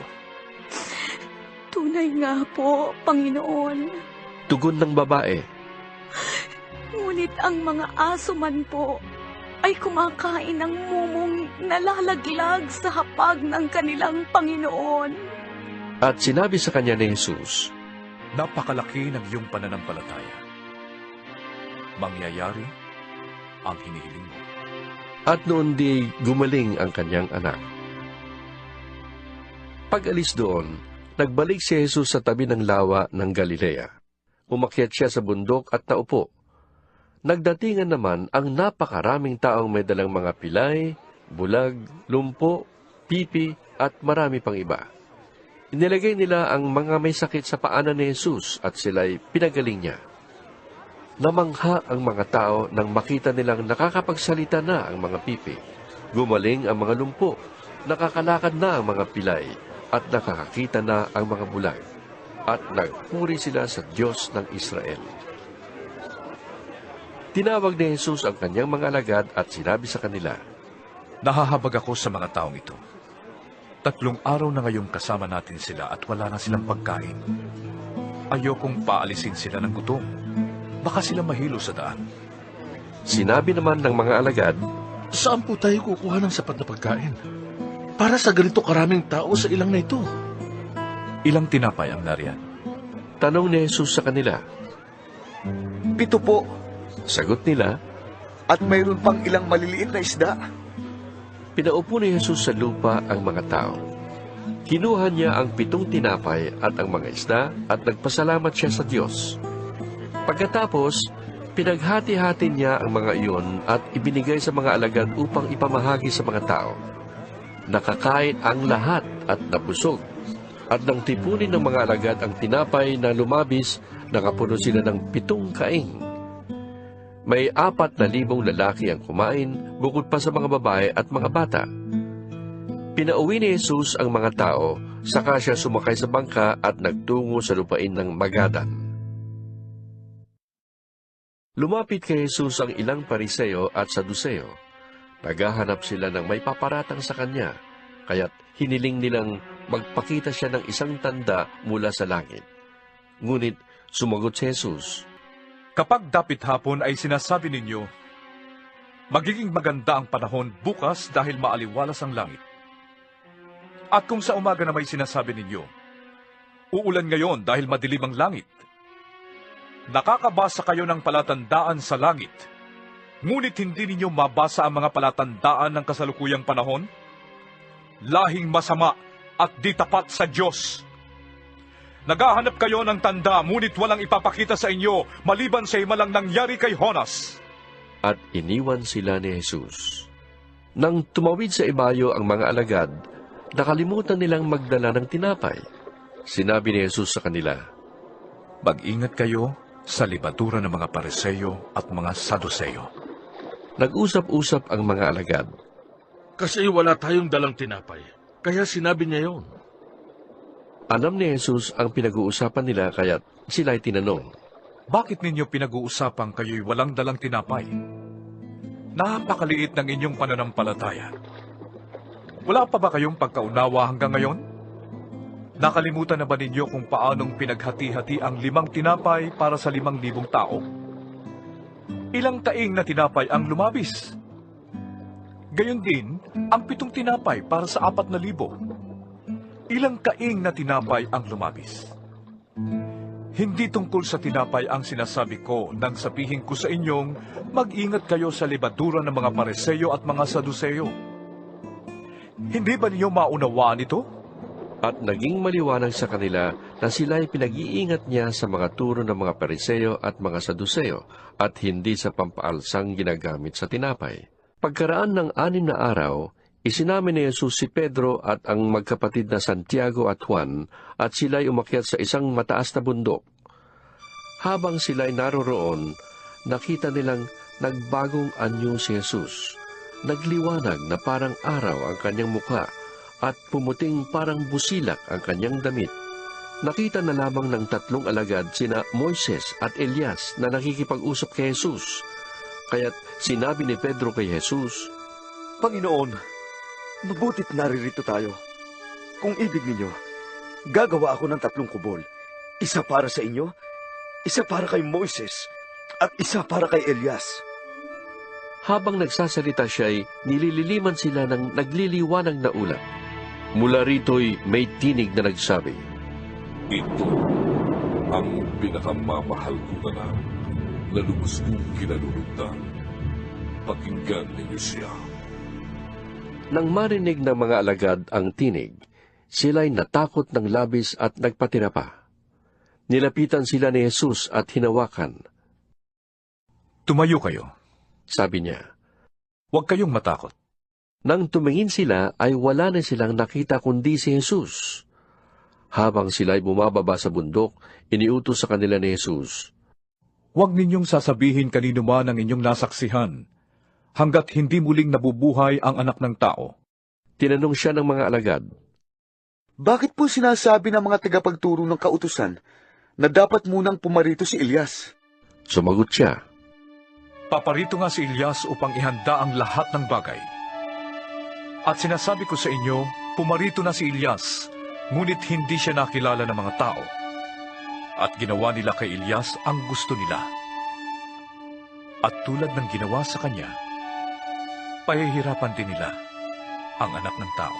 Tunay nga po, Panginoon. Tugon ng babae, Ngunit ang mga aso man po ay kumakain ng mumong nalalaglag sa hapag ng kanilang Panginoon. At sinabi sa kanya ni Jesus, Napakalaki ng iyong pananampalataya. Mangyayari ang hinihiling mo. At noon di gumaling ang kanyang anak. Pag-alis doon, nagbalik si Jesus sa tabi ng lawa ng Galilea. Umakyat siya sa bundok at naupo. Nagdatingan naman ang napakaraming taong may dalang mga pilay, bulag, lumpo, pipi at marami pang iba. Inilagay nila ang mga may sakit sa paanan ni Jesus at sila'y pinagaling niya. Namangha ang mga tao nang makita nilang nakakapagsalita na ang mga pipi. Gumaling ang mga lumpo, nakakalakad na ang mga pilay, at nakakakita na ang mga bulag. At nagpuri sila sa Diyos ng Israel. Tinawag ni Jesus ang kanyang mga alagad at sinabi sa kanila, Nahahabag ako sa mga taong ito. 3 araw na ngayong kasama natin sila at wala na silang pagkain. Ayokong paalisin sila ng gutom. Baka sila mahilo sa daan. Sinabi naman ng mga alagad, Saan po tayo kukuha ng sapat na pagkain? Para sa ganito karaming tao sa ilang na ito. Ilang tinapay ang nariyan? Tanong ni Jesus sa kanila. 7 po. Sagot nila, At mayroon pang ilang maliliit na isda. Pinaupo ni Jesus sa lupa ang mga tao. Kinuha niya ang 7 tinapay at ang mga isda at nagpasalamat siya sa Diyos. Pagkatapos, pinaghati-hati niya ang mga iyon at ibinigay sa mga alagad upang ipamahagi sa mga tao. Nakakain ang lahat at nabusog. At nang tipunin ng mga alagad ang tinapay na lumabis, nakapuno sila ng 7 kaing. May 4,000 lalaki ang kumain, bukod pa sa mga babae at mga bata. Pinauwi ni Jesus ang mga tao, saka siya sumakay sa bangka at nagtungo sa lupain ng Magadan. Lumapit kay Jesus ang ilang Pariseo at Saduseo. Naghahanap sila ng may paparatang sa kanya, kaya't hiniling nilang magpakita siya ng isang tanda mula sa langit. Ngunit sumagot si Jesus, Kapag dapit hapon ay sinasabi ninyo, magiging maganda ang panahon bukas dahil maaliwalas ang langit. At kung sa umaga na may sinasabi ninyo, uulan ngayon dahil madilim ang langit. Nakakabasa kayo ng palatandaan sa langit, ngunit hindi ninyo mabasa ang mga palatandaan ng kasalukuyang panahon? Lahing masama at di tapat sa Diyos. Naghahanap kayo ng tanda, ngunit walang ipapakita sa inyo maliban sa himalang nangyari kay Jonas. At iniwan sila ni Jesus. Nang tumawid sa ibayo ang mga alagad, nakalimutan nilang magdala ng tinapay. Sinabi ni Jesus sa kanila, Mag-ingat kayo sa libadura ng mga Pariseo at mga Saduseyo. Nag-usap-usap ang mga alagad. Kasi wala tayong dalang tinapay, kaya sinabi niya yon. Alam ni Jesus ang pinag-uusapan nila kaya't sila'y tinanong. Bakit ninyo pinag-uusapan kayo'y walang dalang tinapay? Napakaliit ng inyong pananampalataya. Wala pa ba kayong pagkaunawa hanggang ngayon? Nakalimutan na ba ninyo kung paanong pinaghati-hati ang 5 tinapay para sa 5,000 tao? Ilang taing na tinapay ang lumabis? Gayon din, ang 7 tinapay para sa 4,000. Ilang kaing na tinapay ang lumabis? Hindi tungkol sa tinapay ang sinasabi ko nang sabihin ko sa inyong mag-ingat kayo sa libadura ng mga Pariseo at mga Saduseyo. Hindi ba ninyo maunawaan ito? At naging maliwanag sa kanila na sila'y pinag-iingat niya sa mga turo ng mga Pariseo at mga Saduseyo at hindi sa pampaalsang ginagamit sa tinapay. Pagkaraan ng 6 na araw, isinamin ni Jesus si Pedro at ang magkapatid na Santiago at Juan at sila'y umakyat sa isang mataas na bundok. Habang sila'y naroroon, nakita nilang nagbagong anyo si Jesus. Nagliwanag na parang araw ang kanyang mukha at pumuting parang busilak ang kanyang damit. Nakita na lamang ng 3 alagad sina Moises at Elias na nakikipag-usap kay Jesus. Kaya't sinabi ni Pedro kay Jesus, Panginoon, mabutit naririto tayo. Kung ibig ninyo, gagawa ako ng 3 kubol. Isa para sa inyo, isa para kay Moises, at isa para kay Elias. Habang nagsasalita siya'y nilililiman sila ng nagliliwanag na ulap. Mula rito'y may tinig na nagsabi, Ito ang pinakamamahal ko na lubos kong kinalulugdan. Pakinggan ninyo siya. Nang marinig ng mga alagad ang tinig, sila'y natakot ng labis at nagpatira pa. Nilapitan sila ni Jesus at hinawakan. Tumayo kayo, sabi niya. Huwag kayong matakot. Nang tumingin sila ay wala na silang nakita kundi si Jesus. Habang sila'y bumababa sa bundok, iniutos sa kanila ni Jesus, Huwag ninyong sasabihin kanino man ang inyong nasaksihan, hanggat hindi muling nabubuhay ang anak ng tao. Tinanong siya ng mga alagad, Bakit po sinasabi ng mga tagapagturo ng kautusan na dapat munang pumarito si Elias? Sumagot siya, Paparito nga si Elias upang ihanda ang lahat ng bagay. At sinasabi ko sa inyo, pumarito na si Elias, ngunit hindi siya nakilala ng mga tao. At ginawa nila kay Elias ang gusto nila. At tulad ng ginawa sa kanya, pahihirapan din nila ang anak ng tao.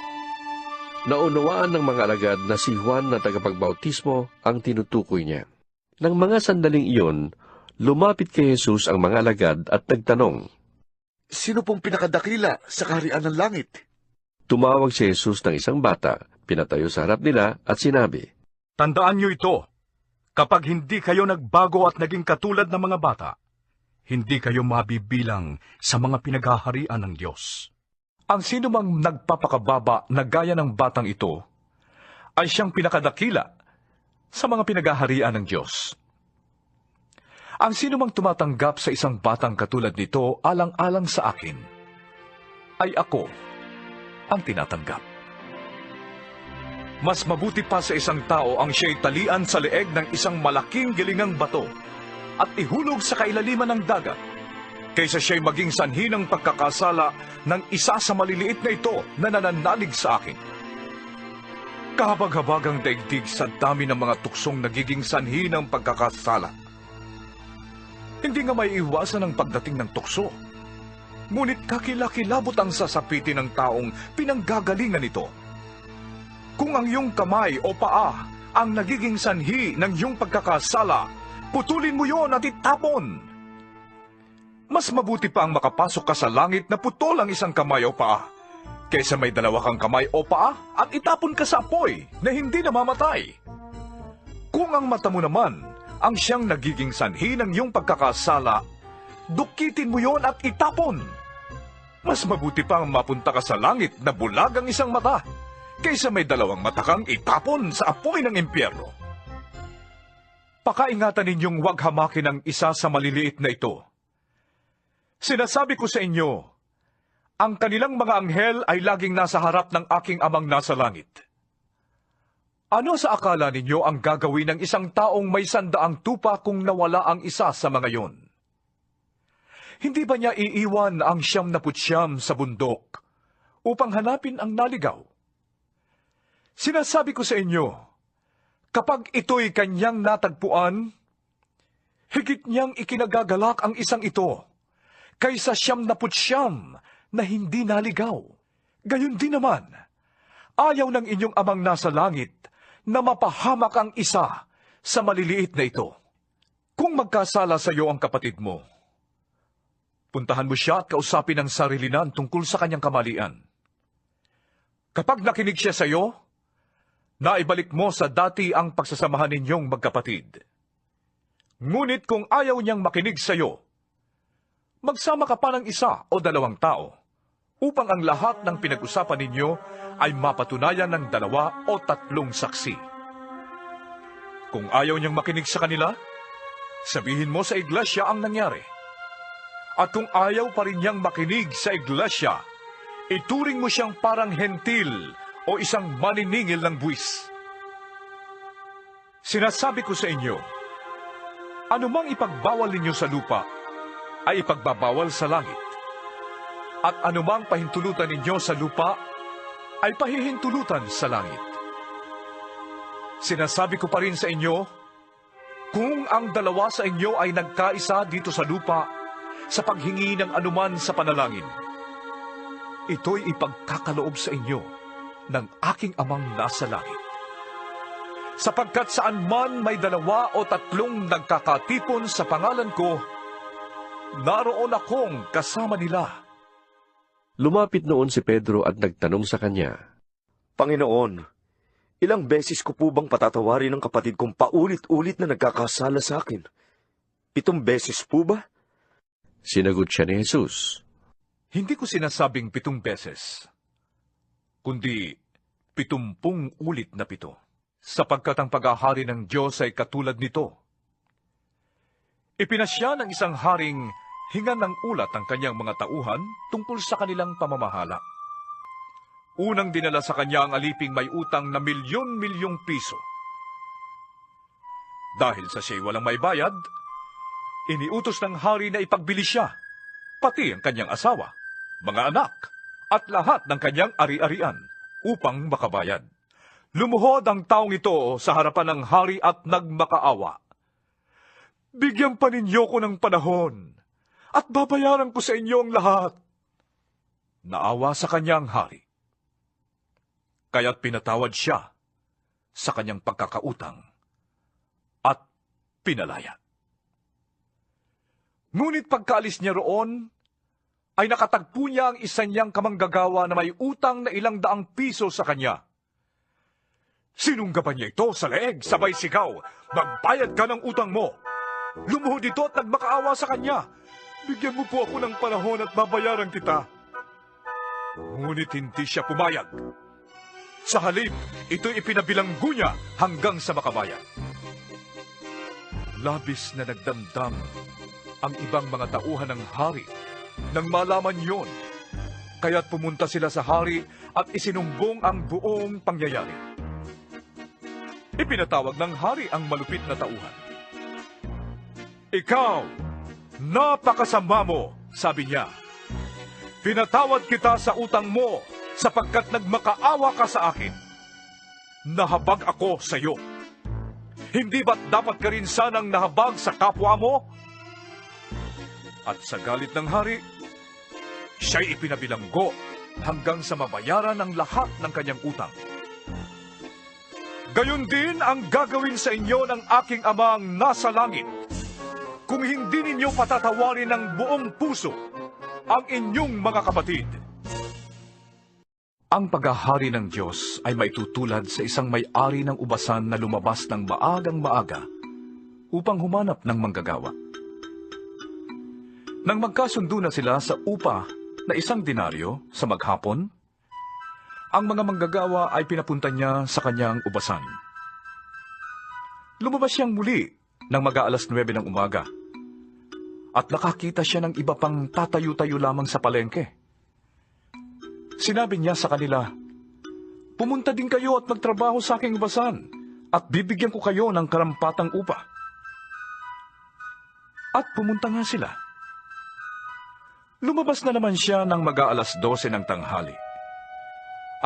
Naunawaan ng mga alagad na si Juan na tagapagbautismo ang tinutukoy niya. Nang mga sandaling iyon, lumapit kay Jesus ang mga alagad at nagtanong, Sino pong pinakadakila sa kaharian ng langit? Tumawag si Jesus ng isang bata, pinatayo sa harap nila at sinabi, Tandaan niyo ito, kapag hindi kayo nagbago at naging katulad ng mga bata, hindi kayo mabibilang sa mga pinaghaharian ng Diyos. Ang sino mang nagpapakababa na gaya ng batang ito, ay siyang pinakadakila sa mga pinaghaharian ng Diyos. Ang sino mang tumatanggap sa isang batang katulad nito alang-alang sa akin, ay ako ang tinatanggap. Mas mabuti pa sa isang tao ang siya'y talian sa leeg ng isang malaking gilingang bato at ihulog sa kailaliman ng dagat, kaysa siya'y maging sanhi ng pagkakasala ng isa sa maliliit na ito na nananalig sa akin. Kahabag-habagang daigdig sa dami ng mga tuksong nagiging sanhi ng pagkakasala. Hindi nga may iwasan ang pagdating ng tukso. Ngunit kakilakilabot ang sasapitin ng taong pinanggagalingan nito. Kung ang iyong kamay o paa ang nagiging sanhi ng iyong pagkakasala, putulin mo yon at itapon. Mas mabuti pa ang makapasok ka sa langit na putol ang isang kamay o paa, kaysa may 2 kang kamay o paa at itapon ka sa apoy na hindi namamatay. Kung ang mata mo naman ang siyang nagiging sanhi ng iyong pagkakasala, dukitin mo yon at itapon. Mas mabuti pang mapunta ka sa langit na bulag ang isang mata, kaysa may 2 mata kang itapon sa apoy ng impyerno. Pakaingatan ninyong huwag hamakin ang isa sa maliliit na ito. Sinasabi ko sa inyo, ang kanilang mga anghel ay laging nasa harap ng aking amang nasa langit. Ano sa akala ninyo ang gagawin ng isang taong may 100 tupa kung nawala ang isa sa mga yon? Hindi ba niya iiwan ang 99 sa bundok upang hanapin ang naligaw? Sinasabi ko sa inyo, kapag ito'y kanyang natagpuan, higit niyang ikinagagalak ang isang ito kaysa 99 na hindi naligaw. Gayon din naman, ayaw ng inyong amang nasa langit na mapahamak ang isa sa maliliit na ito. Kung magkasala sa iyo ang kapatid mo, puntahan mo siya at kausapin ang sarilinan tungkol sa kanyang kamalian. Kapag nakinig siya sa iyo, naibalik mo sa dati ang pagsasamahan ninyong magkapatid. Ngunit kung ayaw niyang makinig sa iyo, magsama ka pa ng 1 o 2 tao upang ang lahat ng pinag-usapan ninyo ay mapatunayan ng 2 o 3 saksi. Kung ayaw niyang makinig sa kanila, sabihin mo sa iglesia ang nangyari. At kung ayaw pa rin niyang makinig sa iglesia, ituring mo siyang parang hentil o isang maniningil ng buwis. Sinasabi ko sa inyo, anumang ipagbawal ninyo sa lupa, ay ipagbabawal sa langit. At anumang pahintulutan ninyo sa lupa, ay pahihintulutan sa langit. Sinasabi ko pa rin sa inyo, kung ang 2 sa inyo ay nagkaisa dito sa lupa sa paghingi ng anuman sa panalangin, ito'y ipagkakaloob sa inyo ng aking amang nasa langit. Sapagkat saan man may 2 o 3 nagkakatipon sa pangalan ko, naroon akong kasama nila. Lumapit noon si Pedro at nagtanong sa kanya, Panginoon, ilang beses ko po bang patatawarin ng kapatid kong paulit-ulit na nagkakasala sa akin? 7 beses po ba? Sinagot siya ni Jesus, Hindi ko sinasabing 7 beses, kundi 70 ulit na 7, sapagkat ang paghahari ng Diyos ay katulad nito. Ipinasya ng isang haring hingan ng ulat ang kanyang mga tauhan tungkol sa kanilang pamamahala. Unang dinala sa kanya ang aliping may utang na milyon-milyong piso. Dahil sa siya'y walang may bayad, iniutos ng hari na ipagbili siya, pati ang kanyang asawa, mga anak, at lahat ng kanyang ari-arian upang makabayad. Lumuhod ang taong ito sa harapan ng hari at nagmakaawa. Bigyan pa ninyo ko ng panahon, at babayaran ko sa inyo ang lahat. Naawa sa kanyang hari. Kaya't pinatawad siya sa kanyang pagkakautang at pinalaya. Ngunit pagkaalis niya roon, ay nakatagpo niya ang isa niyang kamanggagawa na may utang na 200 piso sa kanya. Sinunggaban niya ito sa leeg, sabay sigaw, magbayad ka ng utang mo. Lumuhod ito at nagmakaawa sa kanya. Bigyan mo po ako ng panahon at babayaran kita. Ngunit hindi siya pumayag. Sa halip, ito'y ipinabilanggo niya hanggang sa makabayad. Labis na nagdamdam ang ibang mga tauhan ng hari nang malaman yon. Kaya't pumunta sila sa hari at isinumbong ang buong pangyayari. Ipinatawag ng hari ang malupit na tauhan. Ikaw, napakasama mo, sabi niya. Pinatawad kita sa utang mo sapagkat nagmakaawa ka sa akin. Nahabag ako sa iyo. Hindi ba't dapat ka rin sanang nahabag sa kapwa mo? At sa galit ng hari, siya'y ipinabilanggo hanggang sa mabayaran ang lahat ng kanyang utang. Gayon din ang gagawin sa inyo ng aking amang nasa langit, kung hindi ninyo patatawarin ng buong puso ang inyong mga kapatid. Ang paghahari ng Diyos ay maitutulad sa isang may-ari ng ubasan na lumabas ng maagang maaga upang humanap ng manggagawa. Nang magkasundo na sila sa upa na 1 denaryo sa maghapon, ang mga manggagawa ay pinapunta niya sa kanyang ubasan. Lumabas siyang muli nang mag-aalas 9 ng umaga. At nakakita siya ng iba pang tatayo-tayo lamang sa palengke. Sinabi niya sa kanila, "Pumunta din kayo at magtrabaho sa aking ubasan, at bibigyan ko kayo ng karampatang upa." At pumunta nga sila. Lumabas na naman siya nang mag-aalas 12 ng tanghali,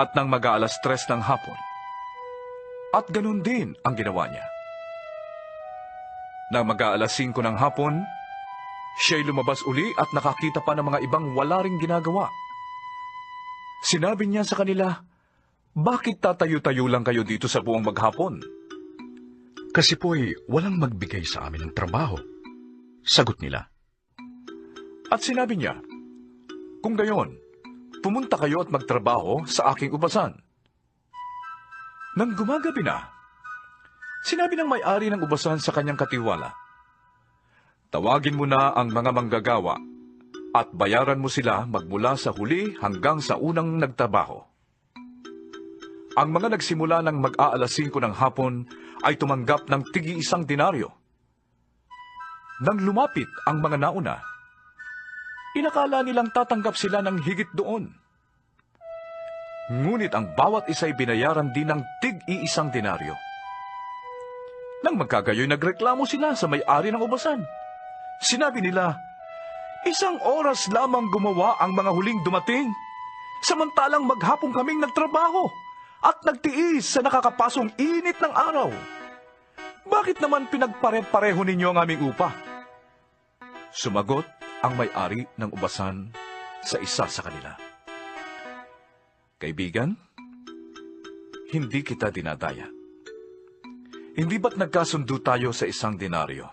at nang mag-aalas 3 ng hapon. At ganun din ang ginawa niya. Nang mag-aalas 5 ng hapon, siya'y lumabas uli at nakakita pa ng mga ibang wala ring ginagawa. Sinabi niya sa kanila, "Bakit tatayo-tayo lang kayo dito sa buong maghapon?" Kasi po'y walang magbigay sa amin ng trabaho. Sagot nila. At sinabi niya, "Kung gayon, pumunta kayo at magtrabaho sa aking ubasan." Nang gumagabi na, sinabi ng may-ari ng ubasan sa kanyang katiwala, "Tawagin mo na ang mga manggagawa at bayaran mo sila magmula sa huli hanggang sa unang nagtrabaho." Ang mga nagsimula ng mag-aalas 5 ng hapon ay tumanggap ng tig-1 denaryo. Nang lumapit ang mga nauna, inakala nilang tatanggap sila ng higit doon. Ngunit ang bawat isa'y binayaran din ng tig-1 denaryo. Nang magkagayoy, nagreklamo sila sa may-ari ng ubasan. Sinabi nila, "1 oras lamang gumawa ang mga huling dumating, samantalang maghapon kaming nagtrabaho at nagtiis sa nakakapasong init ng araw. Bakit naman pinagpare-pareho ninyo ang aming upa?" Sumagot ang may-ari ng ubasan sa isa sa kanila, "Kaibigan, hindi kita dinadaya. Hindi ba't nagkasundo tayo sa 1 denaryo?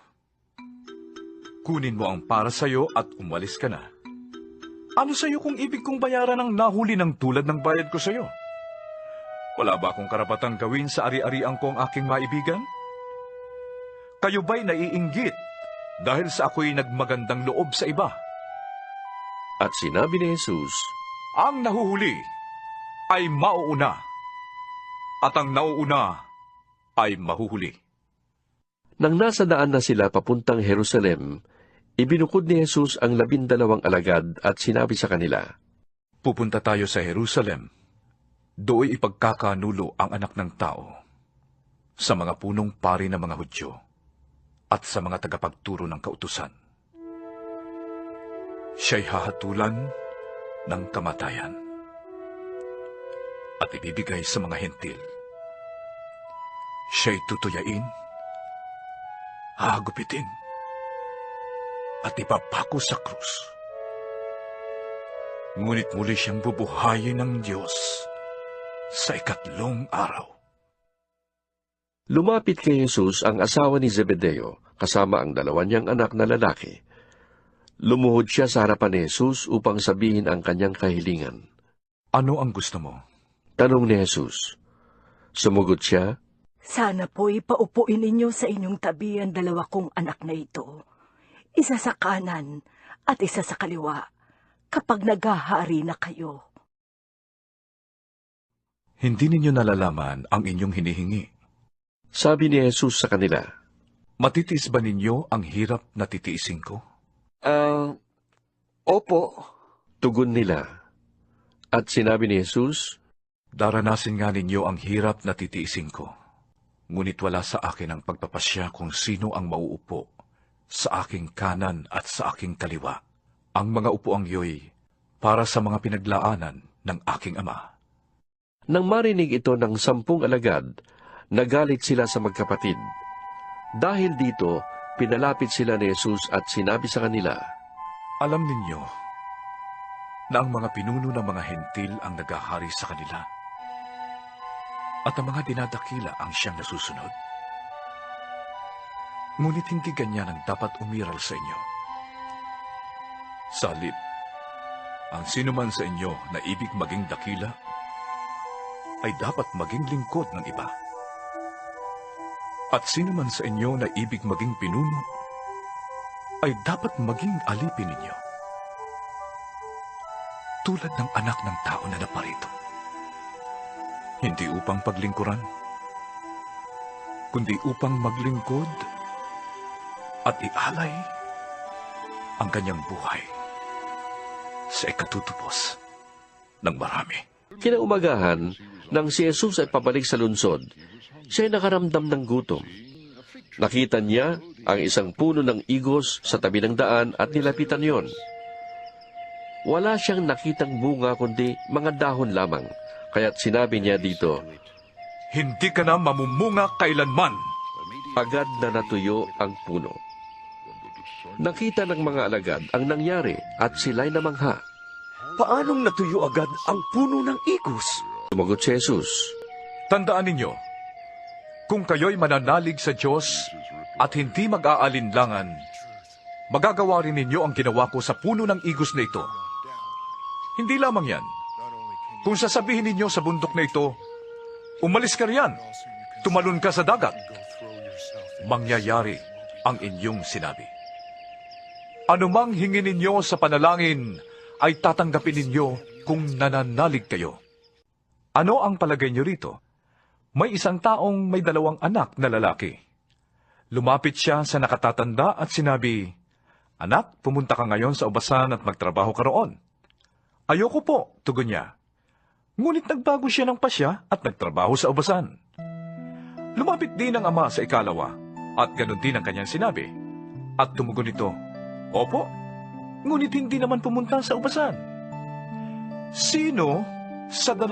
Kunin mo ang para sa'yo at umalis ka na. Ano sa'yo kung ibig kong bayaran ang nahuli ng tulad ng bayad ko sa'yo? Wala ba akong karapatang gawin sa ari-ariang ko ang aking maibigan? Kayo ba'y naiinggit dahil sa ako'y nagmagandang loob sa iba?" At sinabi ni Jesus, "Ang nahuhuli ay mauuna, at ang nauuna ay mahuhuli." Nang nasa daan na sila papuntang Jerusalem, ibinukod ni Jesus ang 12 alagad at sinabi sa kanila, "Pupunta tayo sa Jerusalem. Do'y ipagkakanulo ang Anak ng Tao sa mga punong pari ng mga Hudyo at sa mga tagapagturo ng kautusan. Siya'y hahatulan ng kamatayan at ibibigay sa mga hentil. Siya'y tutuyain, hagupitin, at ipapako sa krus. Ngunit muli siyang bubuhayin ng Diyos sa 3 araw." Lumapit kay Jesus ang asawa ni Zebedeo kasama ang 2 niyang anak na lalaki. Lumuhod siya sa harapan ni Jesus upang sabihin ang kanyang kahilingan. "Ano ang gusto mo?" Tanong ni Jesus. Sumugot siya, "Sana po'y paupuin ninyo sa inyong tabi ang 2 kong anak na ito, isa sa kanan at isa sa kaliwa, kapag naghahari na kayo." "Hindi ninyo nalalaman ang inyong hinihingi," sabi ni Jesus sa kanila. "Matitiis ba ninyo ang hirap na titiisin ko?" Opo, tugon nila. At sinabi ni Jesus, "Daranasin nga ninyo ang hirap na titiisin ko. Ngunit wala sa akin ang pagpapasya kung sino ang mauupo sa aking kanan at sa aking kaliwa. Ang mga upuang iyo'y para sa mga pinaglaanan ng aking Ama." Nang marinig ito ng 10 alagad, nagalit sila sa magkapatid. Dahil dito, pinalapit sila ni Jesus at sinabi sa kanila, "Alam ninyo na ang mga pinuno ng mga hentil ang naghahari sa kanila, at ang mga dinadakila ang siyang nasusunod. Ngunit hindi ganyan ang dapat umiral sa inyo. Sa halip, ang sinuman sa inyo na ibig maging dakila ay dapat maging lingkod ng iba. At sinuman sa inyo na ibig maging pinuno ay dapat maging alipin ninyo, tulad ng Anak ng Tao na naparito. Hindi upang paglingkuran, kundi upang maglingkod at ialay ang kanyang buhay sa ikatutubos ng marami. Kinaumagahan, nang si Jesus ay pabalik sa lungsod, siya ay nakaramdam ng gutom. Nakita niya ang isang puno ng igos sa tabi ng daan at nilapitan yon. Wala siyang nakitang bunga kundi mga dahon lamang, kaya't sinabi niya dito, Hindi ka na mamumunga kailanman. Agad na natuyo ang puno. Nakita ng mga alagad ang nangyari at sila'y namangha. Paanong natuyo agad ang puno ng igos? Sumagot si Jesus, Tandaan ninyo, kung kayo'y mananalig sa Diyos at hindi mag-aalinlangan, magagawa rin ninyo ang ginawa ko sa puno ng igos na ito. Hindi lamang yan. Kung sasabihin ninyo sa bundok na ito, umalis ka riyan, tumalon ka sa dagat, mangyayari ang inyong sinabi. Anumang hingin ninyo sa panalangin ay tatanggapin ninyo kung nananalig kayo. Ano ang palagay niyo rito? May isang taong may 2 anak na lalaki. Lumapit siya sa nakatatanda at sinabi, Anak, pumunta ka ngayon sa ubasan at magtrabaho ka roon. Ayoko po, tugon niya. Ngunit nagbago siya ng pasya at nagtrabaho sa ubasan. Lumapit din ang ama sa ikalawa at ganun din ang kanyang sinabi. At tumugon ito, Opo, ngunit hindi naman pumunta sa ubasan. Sino sa 2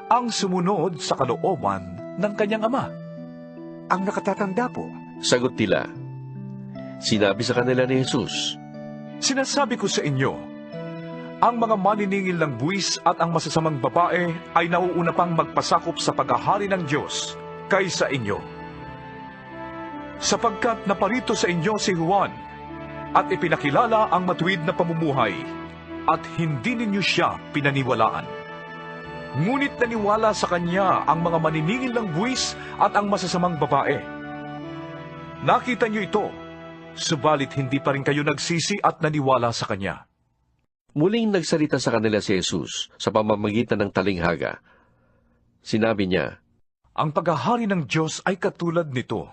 ang sumunod sa kalooban ng kanyang ama? Ang nakatatanda po. Sagot nila. Sinabi sa kanila ni Jesus, Sinasabi ko sa inyo, ang mga maniningil ng buwis at ang masasamang babae ay nauuna pang magpasakop sa paghahari ng Diyos kaysa inyo. Sapagkat naparito sa inyo si Juan at ipinakilala ang matuwid na pamumuhay at hindi ninyo siya pinaniwalaan. Ngunit naniwala sa kanya ang mga maniningil ng buwis at ang masasamang babae. Nakita niyo ito, subalit hindi pa rin kayo nagsisi at naniwala sa kanya. Muling nagsalita sa kanila si Jesus sa pamamagitan ng talinghaga. Sinabi niya, Ang paghahari ng Diyos ay katulad nito.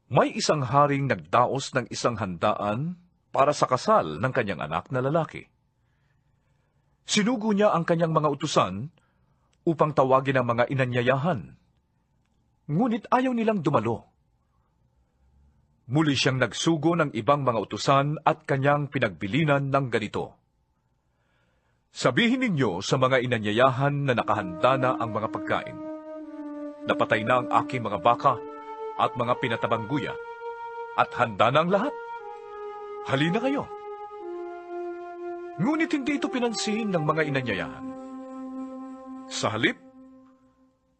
May isang haring nagdaos ng isang handaan para sa kasal ng kanyang anak na lalaki. Sinugo niya ang kanyang mga utusan upang tawagin ang mga inanyayahan. Ngunit ayaw nilang dumalo. Muli siyang nagsugo ng ibang mga utusan at kanyang pinagbilinan ng ganito. Sabihin ninyo sa mga inanyayahan na nakahanda na ang mga pagkain. Napatay na ang aking mga baka at mga pinatabang guya, at handa na ang lahat. Halina kayo. Ngunit hindi ito pinansin ng mga inanyayahan. Sa halip,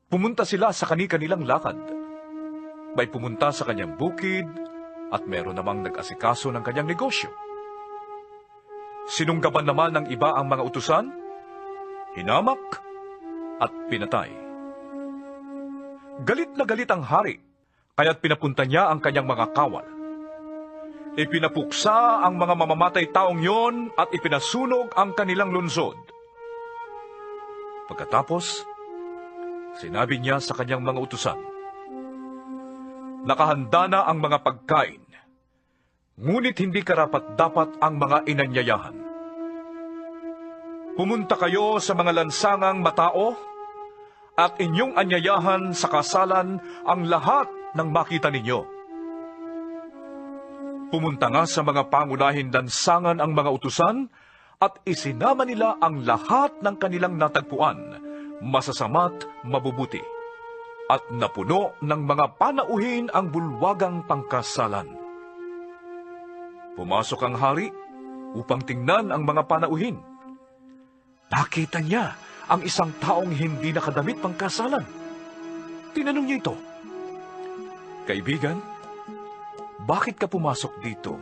pumunta sila sa kani-kanilang lakad. May pumunta sa kanyang bukid at meron namang nag-asikaso ng kanyang negosyo. Sinunggaban naman ng iba ang mga utusan, hinamak at pinatay. Galit na galit ang hari, kaya't pinapunta niya ang kanyang mga kawal. Ipinapuksa ang mga mamamatay taong yon at ipinasunog ang kanilang lungsod. Pagkatapos, sinabi niya sa kanyang mga utusan, Nakahanda na ang mga pagkain, ngunit hindi karapat-dapat ang mga inanyayahan. Pumunta kayo sa mga lansangang matao at inyong anyayahan sa kasalan ang lahat ng makita ninyo. Pumunta nga sa mga pangunahing lansangan ang mga utusan at isinama nila ang lahat ng kanilang natagpuan, masasama't mabubuti, at napuno ng mga panauhin ang bulwagang pangkasalan. Pumasok ang hari upang tingnan ang mga panauhin. Nakita niya ang isang taong hindi nakadamit pangkasalan. Tinanong niya ito, Kaibigan, bakit ka pumasok dito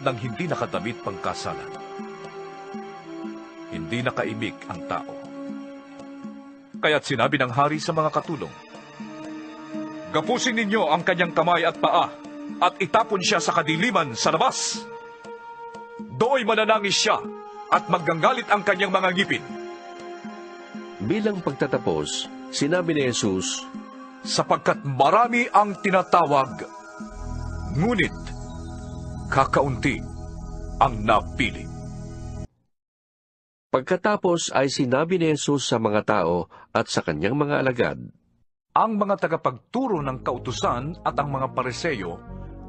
nang hindi nakadamit pangkasalan? Hindi nakaimik ang tao. Kaya't sinabi ng hari sa mga katulong, Gapusin ninyo ang kanyang kamay at paa at itapon siya sa kadiliman sa labas. Dooy mananangis siya at magganggalit ang kanyang mga ngipin. Bilang pagtatapos, sinabi ni Jesus, Sapagkat marami ang tinatawag, ngunit kakaunti ang napili. Pagkatapos ay sinabi ni Jesus sa mga tao at sa kanyang mga alagad, Ang mga tagapagturo ng kautusan at ang mga Pariseo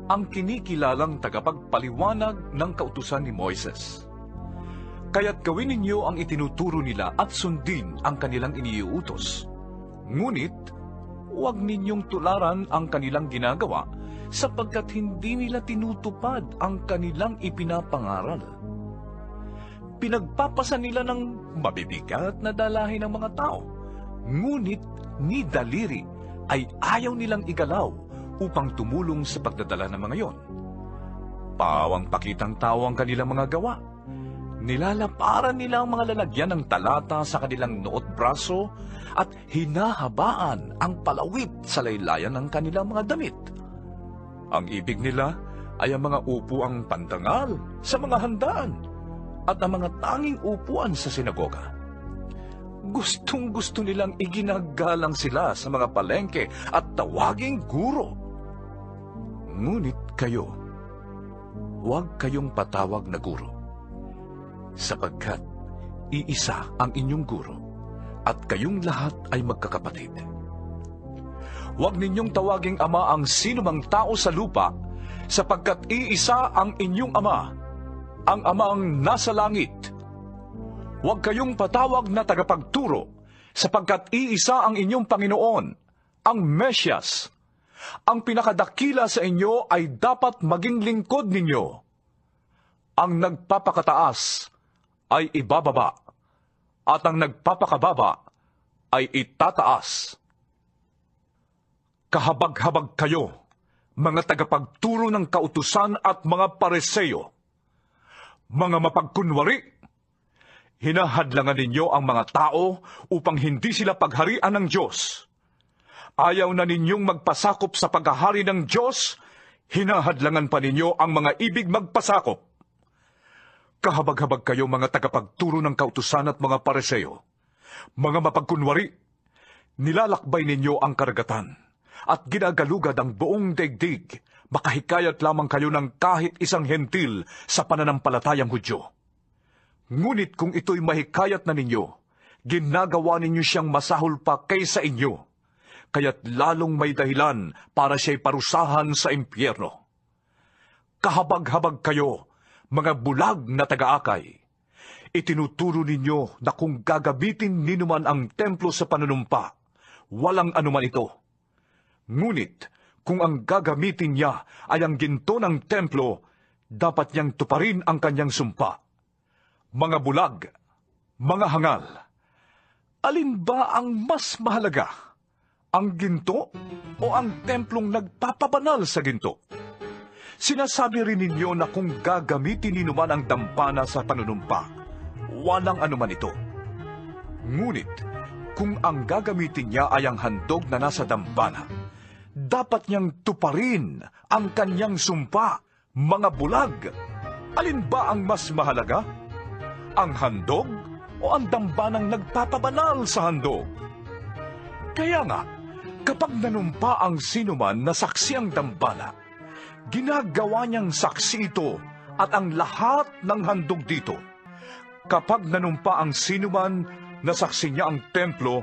ang kinikilalang tagapagpaliwanag ng kautusan ni Moises. Kaya't gawin ninyo ang itinuturo nila at sundin ang kanilang iniuutos. Ngunit, huwag ninyong tularan ang kanilang ginagawa sapagkat hindi nila tinutupad ang kanilang ipinapangaral. Pinagpapasa nila ng mabibigat na dalahin ng mga tao, ngunit ni daliri ay ayaw nilang igalaw upang tumulong sa pagdadala ng mga yon. Pawang pakitang tao ang kanilang mga gawa. Nilalaparan nila ang mga lalagyan ng talata sa kanilang noot braso at hinahabaan ang palawit sa laylayan ng kanilang mga damit. Ang ibig nila ay ang mga upuang pandangal sa mga handaan at ang mga tanging upuan sa sinagoga. Gustong-gusto nilang iginagalang sila sa mga palengke at tawaging guro. Ngunit kayo, huwag kayong patawag na guro, sapagkat iisa ang inyong guro at kayong lahat ay magkakapatid. Huwag ninyong tawaging ama ang sinumang tao sa lupa, sapagkat iisa ang inyong ama, ang amang nasa langit. Huwag kayong patawag na tagapagturo, sapagkat iisa ang inyong Panginoon, ang Mesyas. Ang pinakadakila sa inyo ay dapat maging lingkod ninyo. Ang nagpapakataas ay ibababa, at ang nagpapakababa ay itataas. Kahabag-habag kayo, mga tagapagturo ng kautusan at mga Pariseo, mga mapagkunwari. Hinahadlangan ninyo ang mga tao upang hindi sila pagharian ng Diyos. Ayaw na ninyong magpasakop sa paghahari ng Diyos, hinahadlangan pa ninyo ang mga ibig magpasakop. Kahabag-habag kayo, mga tagapagturo ng kautusan at mga Pariseo, mga mapagkunwari. Nilalakbay ninyo ang karagatan at ginagalugad ang buong daigdig, makahikayat lamang kayo ng kahit isang hentil sa pananampalatayang Hudyo. Ngunit kung ito'y mahikayat na ninyo, ginagawa ninyo siyang masahol pa kaysa inyo, kaya't lalong may dahilan para siya'y parusahan sa impyerno. Kahabag-habag kayo, mga bulag na taga-akay. Itinuturo ninyo na kung gagamitin ninuman ang templo sa panunumpa, walang anuman ito. Ngunit, kung ang gagamitin niya ay ang ginto ng templo, dapat niyang tuparin ang kanyang sumpa. Mga bulag, mga hangal, alin ba ang mas mahalaga? Ang ginto o ang templong nagpapabanal sa ginto? Sinasabi rin ninyo na kung gagamitin ninuman ang dampana sa panunumpa, walang anuman ito. Ngunit, kung ang gagamitin niya ay ang handog na nasa dampana, dapat niyang tuparin ang kanyang sumpa. Mga bulag, alin ba ang mas mahalaga? Ang handog o ang dambanang nagpapabanal sa handog? Kaya nga, kapag nanumpa ang sinuman na saksi ang dambana, ginagawa niyang saksi ito at ang lahat ng handog dito. Kapag nanumpa ang sinuman na saksi niya ang templo,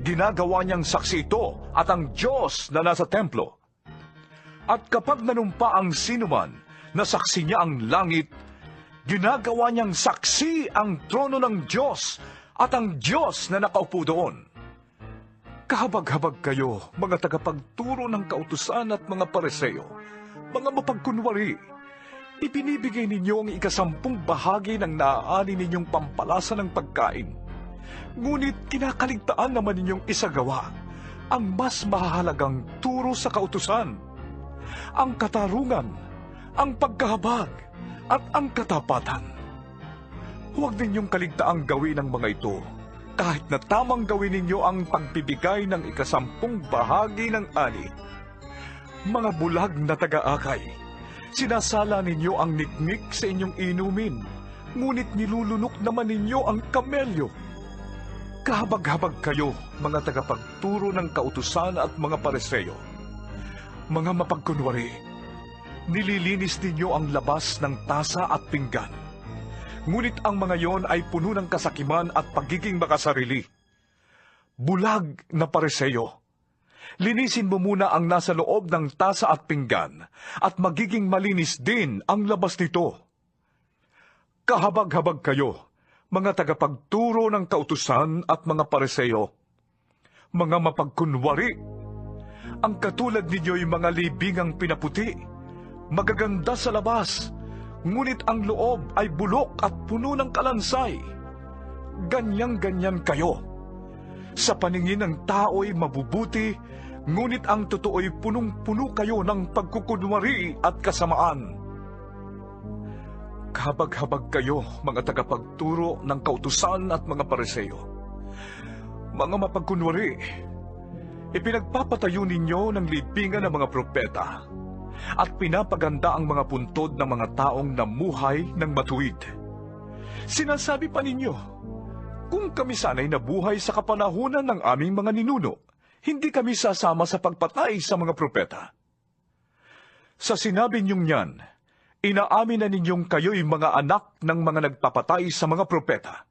ginagawa niyang saksi ito at ang Diyos na nasa templo. At kapag nanumpa ang sinuman na saksi niya ang langit, ginagawa niyang saksi ang trono ng Diyos at ang Diyos na nakaupo doon. Kahabag-habag kayo, mga tagapagturo ng kautusan at mga Pariseo, mga mapagkunwari. Ipinibigay ninyo ang 10 bahagi ng naaani ninyong pampalasa ng pagkain. Ngunit kinakaligtaan naman ninyong isagawa ang mas mahalagang turo sa kautusan, ang katarungan, ang pagkahabag, at ang katapatan. Huwag ninyong kaligtaang gawin ang mga ito, kahit na tamang gawin ninyo ang pagbibigay ng 10 bahagi ng ani. Mga bulag na taga-akay, sinasala ninyo ang niknik sa inyong inumin, ngunit nilulunok naman ninyo ang kamelyo. Kahabag-habag kayo, mga tagapagturo ng kautusan at mga Pariseo, mga mapagkunwari. Nililinis ninyo ang labas ng tasa at pinggan. Ngunit ang mga yon ay puno ng kasakiman at pagiging makasarili. Bulag na Pariseo, linisin mo muna ang nasa loob ng tasa at pinggan, at magiging malinis din ang labas nito. Kahabag-habag kayo, mga tagapagturo ng kautusan at mga Pariseo, mga mapagkunwari. Ang katulad ninyo'y mga libingang pinaputi, magaganda sa labas, ngunit ang loob ay bulok at puno ng kalansay. Ganyan-ganyan kayo. Sa paningin ng tao'y mabubuti, ngunit ang totoo'y punong-puno kayo ng pagkukunwari at kasamaan. Kahabag-habag kayo, mga tagapagturo ng kautusan at mga Pariseo, mga mapagkunwari. Ipinagpapatayo ninyo ng libingan ng mga propeta at pinapaganda ang mga puntod ng mga taong namuhay ng matuwid. Sinasabi pa ninyo, kung kami sana'y nabuhay sa kapanahunan ng aming mga ninuno, hindi kami sasama sa pagpatay sa mga propeta. Sa sinabi niyong yan, inaamin na ninyong kayo'y mga anak ng mga nagpapatay sa mga propeta.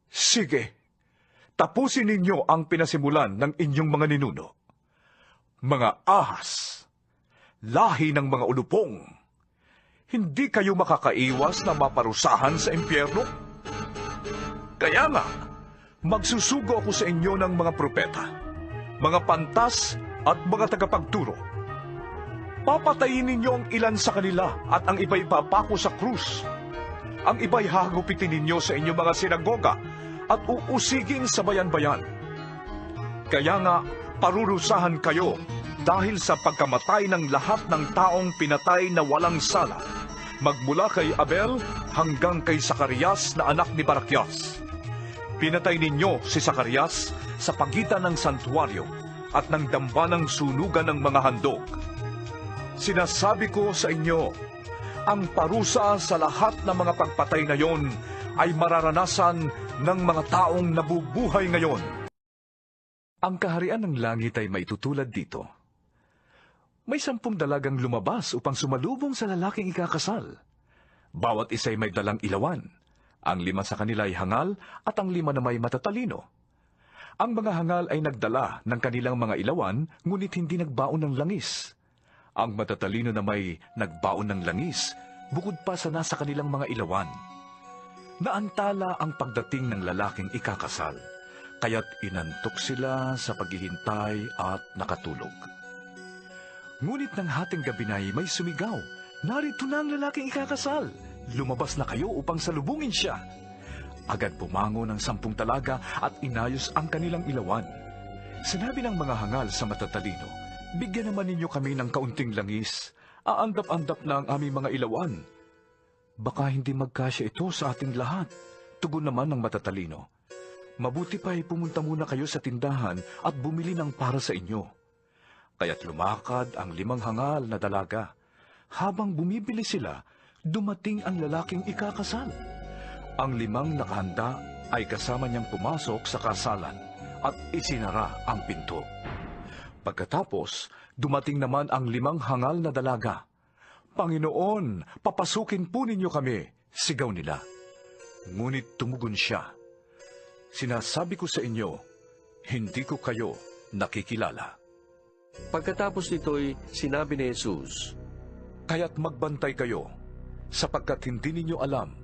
Sige, tapusin ninyo ang pinasimulan ng inyong mga ninuno. Mga ahas, lahi ng mga ulupong, hindi kayo makakaiwas na maparusahan sa impyerno? Kaya nga, magsusugo ako sa inyo ng mga propeta, mga pantas at mga tagapagturo. Papatayin ninyo ang ilan sa kanila at ang iba'y papako sa krus. Ang iba'y hagupitin ninyo sa inyong mga sinagoga at uusigin sa bayan-bayan. Kaya nga, parurusahan kayo dahil sa pagkamatay ng lahat ng taong pinatay na walang sala, magmula kay Abel hanggang kay Zacarias na anak ni Barakias. Pinatay ninyo si Zacarias sa pagitan ng santuaryo at ng dambanang sunugan ng mga handog. Sinasabi ko sa inyo, ang parusa sa lahat ng mga pagpatay na yon ay mararanasan ng mga taong nabubuhay ngayon. Ang kaharian ng langit ay maitutulad dito. May 10 dalagang lumabas upang sumalubong sa lalaking ikakasal. Bawat isa'y may dalang ilawan. Ang 5 sa kanila ay hangal at ang 5 na may matatalino. Ang mga hangal ay nagdala ng kanilang mga ilawan, ngunit hindi nagbaon ng langis. Ang matatalino na may nagbaon ng langis, bukod pa sa nasa kanilang mga ilawan. Naantala ang pagdating ng lalaking ikakasal, kaya't inantok sila sa paghihintay at nakatulog. Ngunit ng hating gabi na may sumigaw, narito na ang lalaking ikakasal. Lumabas na kayo upang salubungin siya. Agad pumango ng 10 talaga at inayos ang kanilang ilawan. Sinabi ng mga hangal sa matatalino, bigyan naman ninyo kami ng kaunting langis. Aandap-andap na ang aming mga ilawan. Baka hindi magkasya ito sa ating lahat. Tugon naman ng matatalino, mabuti pa'y pumunta muna kayo sa tindahan at bumili ng para sa inyo. Kaya't lumakad ang 5 hangal na dalaga. Habang bumibili sila, dumating ang lalaking ikakasal. Ang 5 nakahanda ay kasama niyang pumasok sa kasalan at isinara ang pinto. Pagkatapos, dumating naman ang 5 hangal na dalaga. Panginoon, papasukin po ninyo kami, sigaw nila. Ngunit tumugon siya, sinasabi ko sa inyo, hindi ko kayo nakikilala. Pagkatapos nito'y sinabi ni Jesus, kaya't magbantay kayo, sapagkat hindi ninyo alam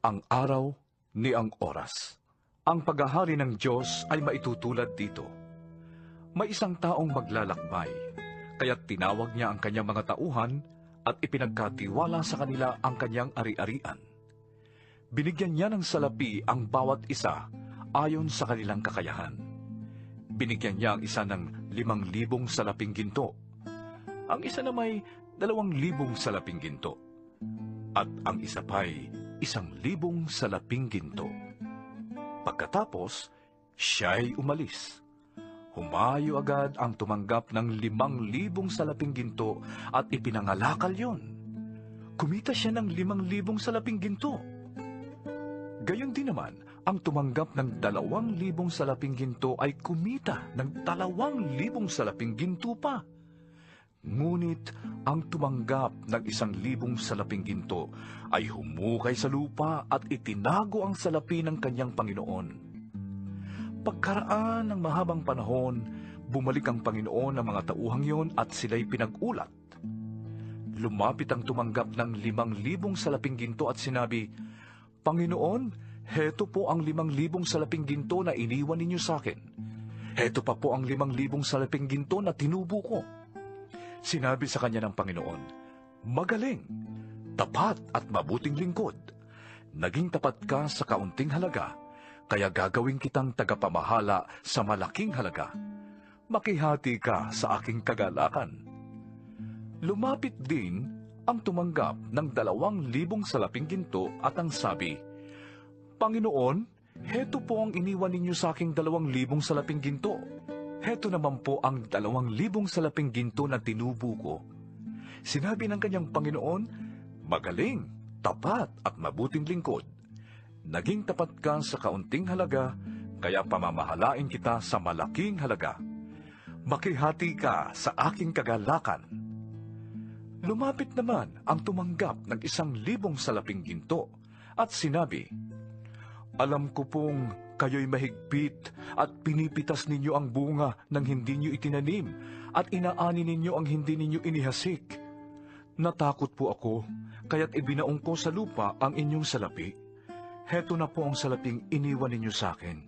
ang araw ni ang oras. Ang paghahari ng Diyos ay maitutulad dito. May isang taong maglalakbay, kaya't tinawag niya ang kanyang mga tauhan at ipinagkatiwala sa kanila ang kanyang ari-arian. Binigyan niya ng salapi ang bawat isa ayon sa kanilang kakayahan. Binigyan niya ang isa ng 5,000 salaping ginto, ang isa na may 2,000 salaping ginto, at ang isa pa'y 1,000 salaping ginto. Pagkatapos, siya'y umalis. Humayo agad ang tumanggap ng 5,000 salaping ginto at ipinangalakal yon. Kumita siya ng 5,000 salaping ginto. Gayon din naman, ang tumanggap ng 2,000 salaping ginto ay kumita ng 2,000 salaping ginto pa. Ngunit ang tumanggap ng 1,000 salaping ginto ay humukay sa lupa at itinago ang salapi ng kanyang Panginoon. Pagkaraan ng mahabang panahon, bumalik ang Panginoon ng mga tauhang yon at sila'y pinag-ulat. Lumapit ang tumanggap ng 5,000 salaping ginto at sinabi, Panginoon, heto po ang 5,000 salaping ginto na iniwan ninyo sa akin. Heto pa po ang 5,000 salaping ginto na tinubo ko. Sinabi sa kanya ng Panginoon, Magaling, tapat at mabuting lingkod. Naging tapat ka sa kaunting halaga, kaya gagawin kitang tagapamahala sa malaking halaga. Makihati ka sa aking kagalakan. Lumapit din ang tumanggap ng 2,000 salaping ginto at ang sabi, Panginoon, heto po ang iniwan ninyo sa aking 2,000 salaping ginto. Heto naman po ang 2,000 salaping ginto na tinubo ko. Sinabi ng kanyang Panginoon, Magaling, tapat at mabuting lingkod. Naging tapat ka sa kaunting halaga, kaya pamamahalain kita sa malaking halaga. Makihati ka sa aking kagalakan. Lumapit naman ang tumanggap ng 1,000 salaping ginto at sinabi, Alam ko pong kayo'y mahigpit at pinipitas ninyo ang bunga ng hindi ninyo itinanim at inaani ninyo ang hindi ninyo inihasik. Natakot po ako, kaya't ibinaong ko sa lupa ang inyong salapi. Heto na po ang salaping iniwan ninyo sa akin.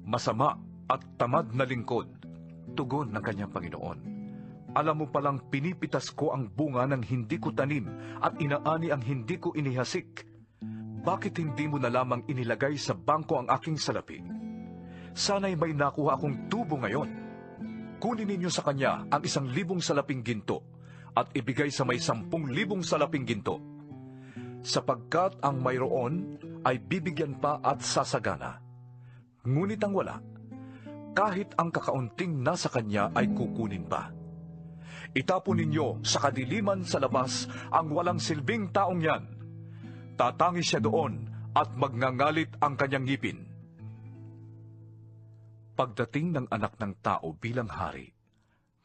Masama at tamad na lingkod, tugon ng kanyang Panginoon. Alam mo palang pinipitas ko ang bunga ng hindi ko tanim at inaani ang hindi ko inihasik. Bakit hindi mo na lamang inilagay sa bangko ang aking salapi? Sana'y may nakuha akong tubo ngayon. Kunin ninyo sa kanya ang 1,000 salaping ginto at ibigay sa may 10,000 salaping ginto. Sapagkat ang mayroon ay bibigyan pa at sasagana. Ngunit ang wala, kahit ang kakaunting nasa kanya ay kukunin pa. Itapon ninyo sa kadiliman sa labas ang walang silbing taong yan. Tatangis siya doon at magngangalit ang kanyang ngipin. Pagdating ng anak ng tao bilang hari,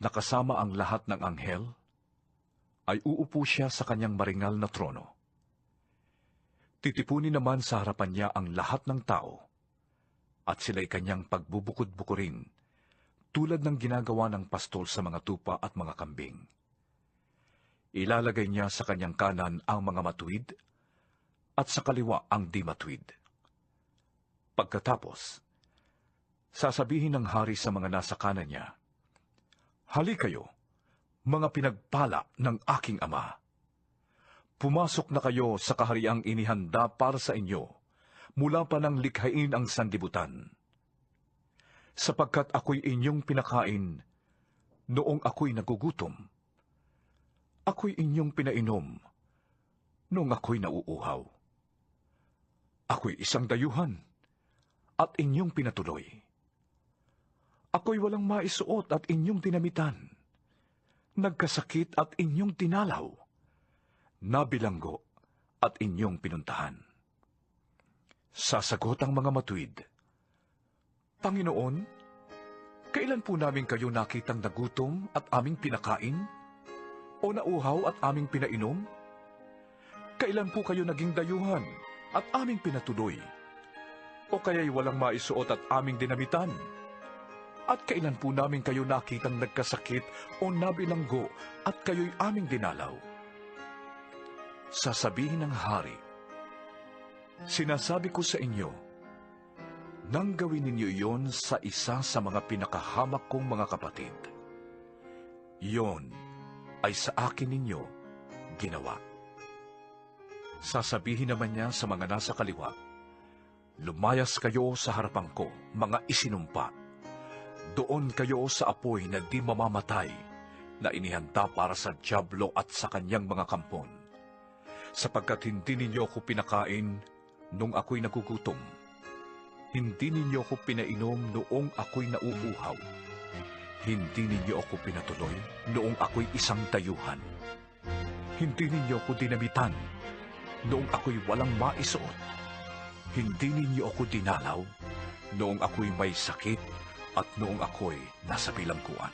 nakasama ang lahat ng anghel, ay uupo siya sa kanyang maringal na trono. Titipunin naman sa harapan niya ang lahat ng tao, at sila'y kanyang pagbubukod-bukurin, tulad ng ginagawa ng pastol sa mga tupa at mga kambing. Ilalagay niya sa kanyang kanan ang mga matuwid, at sa kaliwa ang di matuwid. Pagkatapos, sasabihin ng hari sa mga nasa kanan niya, Hali kayo, mga pinagpala ng aking ama. Pumasok na kayo sa kahariang inihanda para sa inyo, mula pa nang likhain ang sanlibutan. Sapagkat ako'y inyong pinakain, noong ako'y nagugutom. Ako'y inyong pinainom, noong ako'y nauuhaw. Ako'y isang dayuhan, at inyong pinatuloy. Ako'y walang maisuot at inyong dinamitan. Nagkasakit at inyong tinalaw. Nabilanggo at inyong pinuntahan. Sasagot ang mga matuwid, Panginoon, kailan po namin kayo nakitang nagutom at aming pinakain? O nauhaw at aming pinainom? Kailan po kayo naging dayuhan at aming pinatuloy? O kaya'y walang maisuot at aming dinamitan? At kailan po namin kayo nakitang nagkasakit o nabilanggo at kayo'y aming dinalaw? Sasabihin ng hari, Sinasabi ko sa inyo, nang gawin ninyo iyon sa isa sa mga pinakahamak kong mga kapatid, iyon ay sa akin ninyo ginawa. Sasabihin naman niya sa mga nasa kaliwa, Lumayas kayo sa harapan ko, mga isinumpa. Doon kayo sa apoy na di mamamatay, na inihanda para sa dyablo at sa kanyang mga kampon. Sapagkat hindi ninyo ako pinakain nung ako'y nagugutom. Hindi ninyo ako pinainom noong ako'y nauuhaw. Hindi ninyo ako pinatuloy noong ako'y isang dayuhan. Hindi ninyo ako dinamitan noong ako'y walang maisuot. Hindi ninyo ako dinalaw noong ako'y may sakit at noong ako'y nasa bilangguan.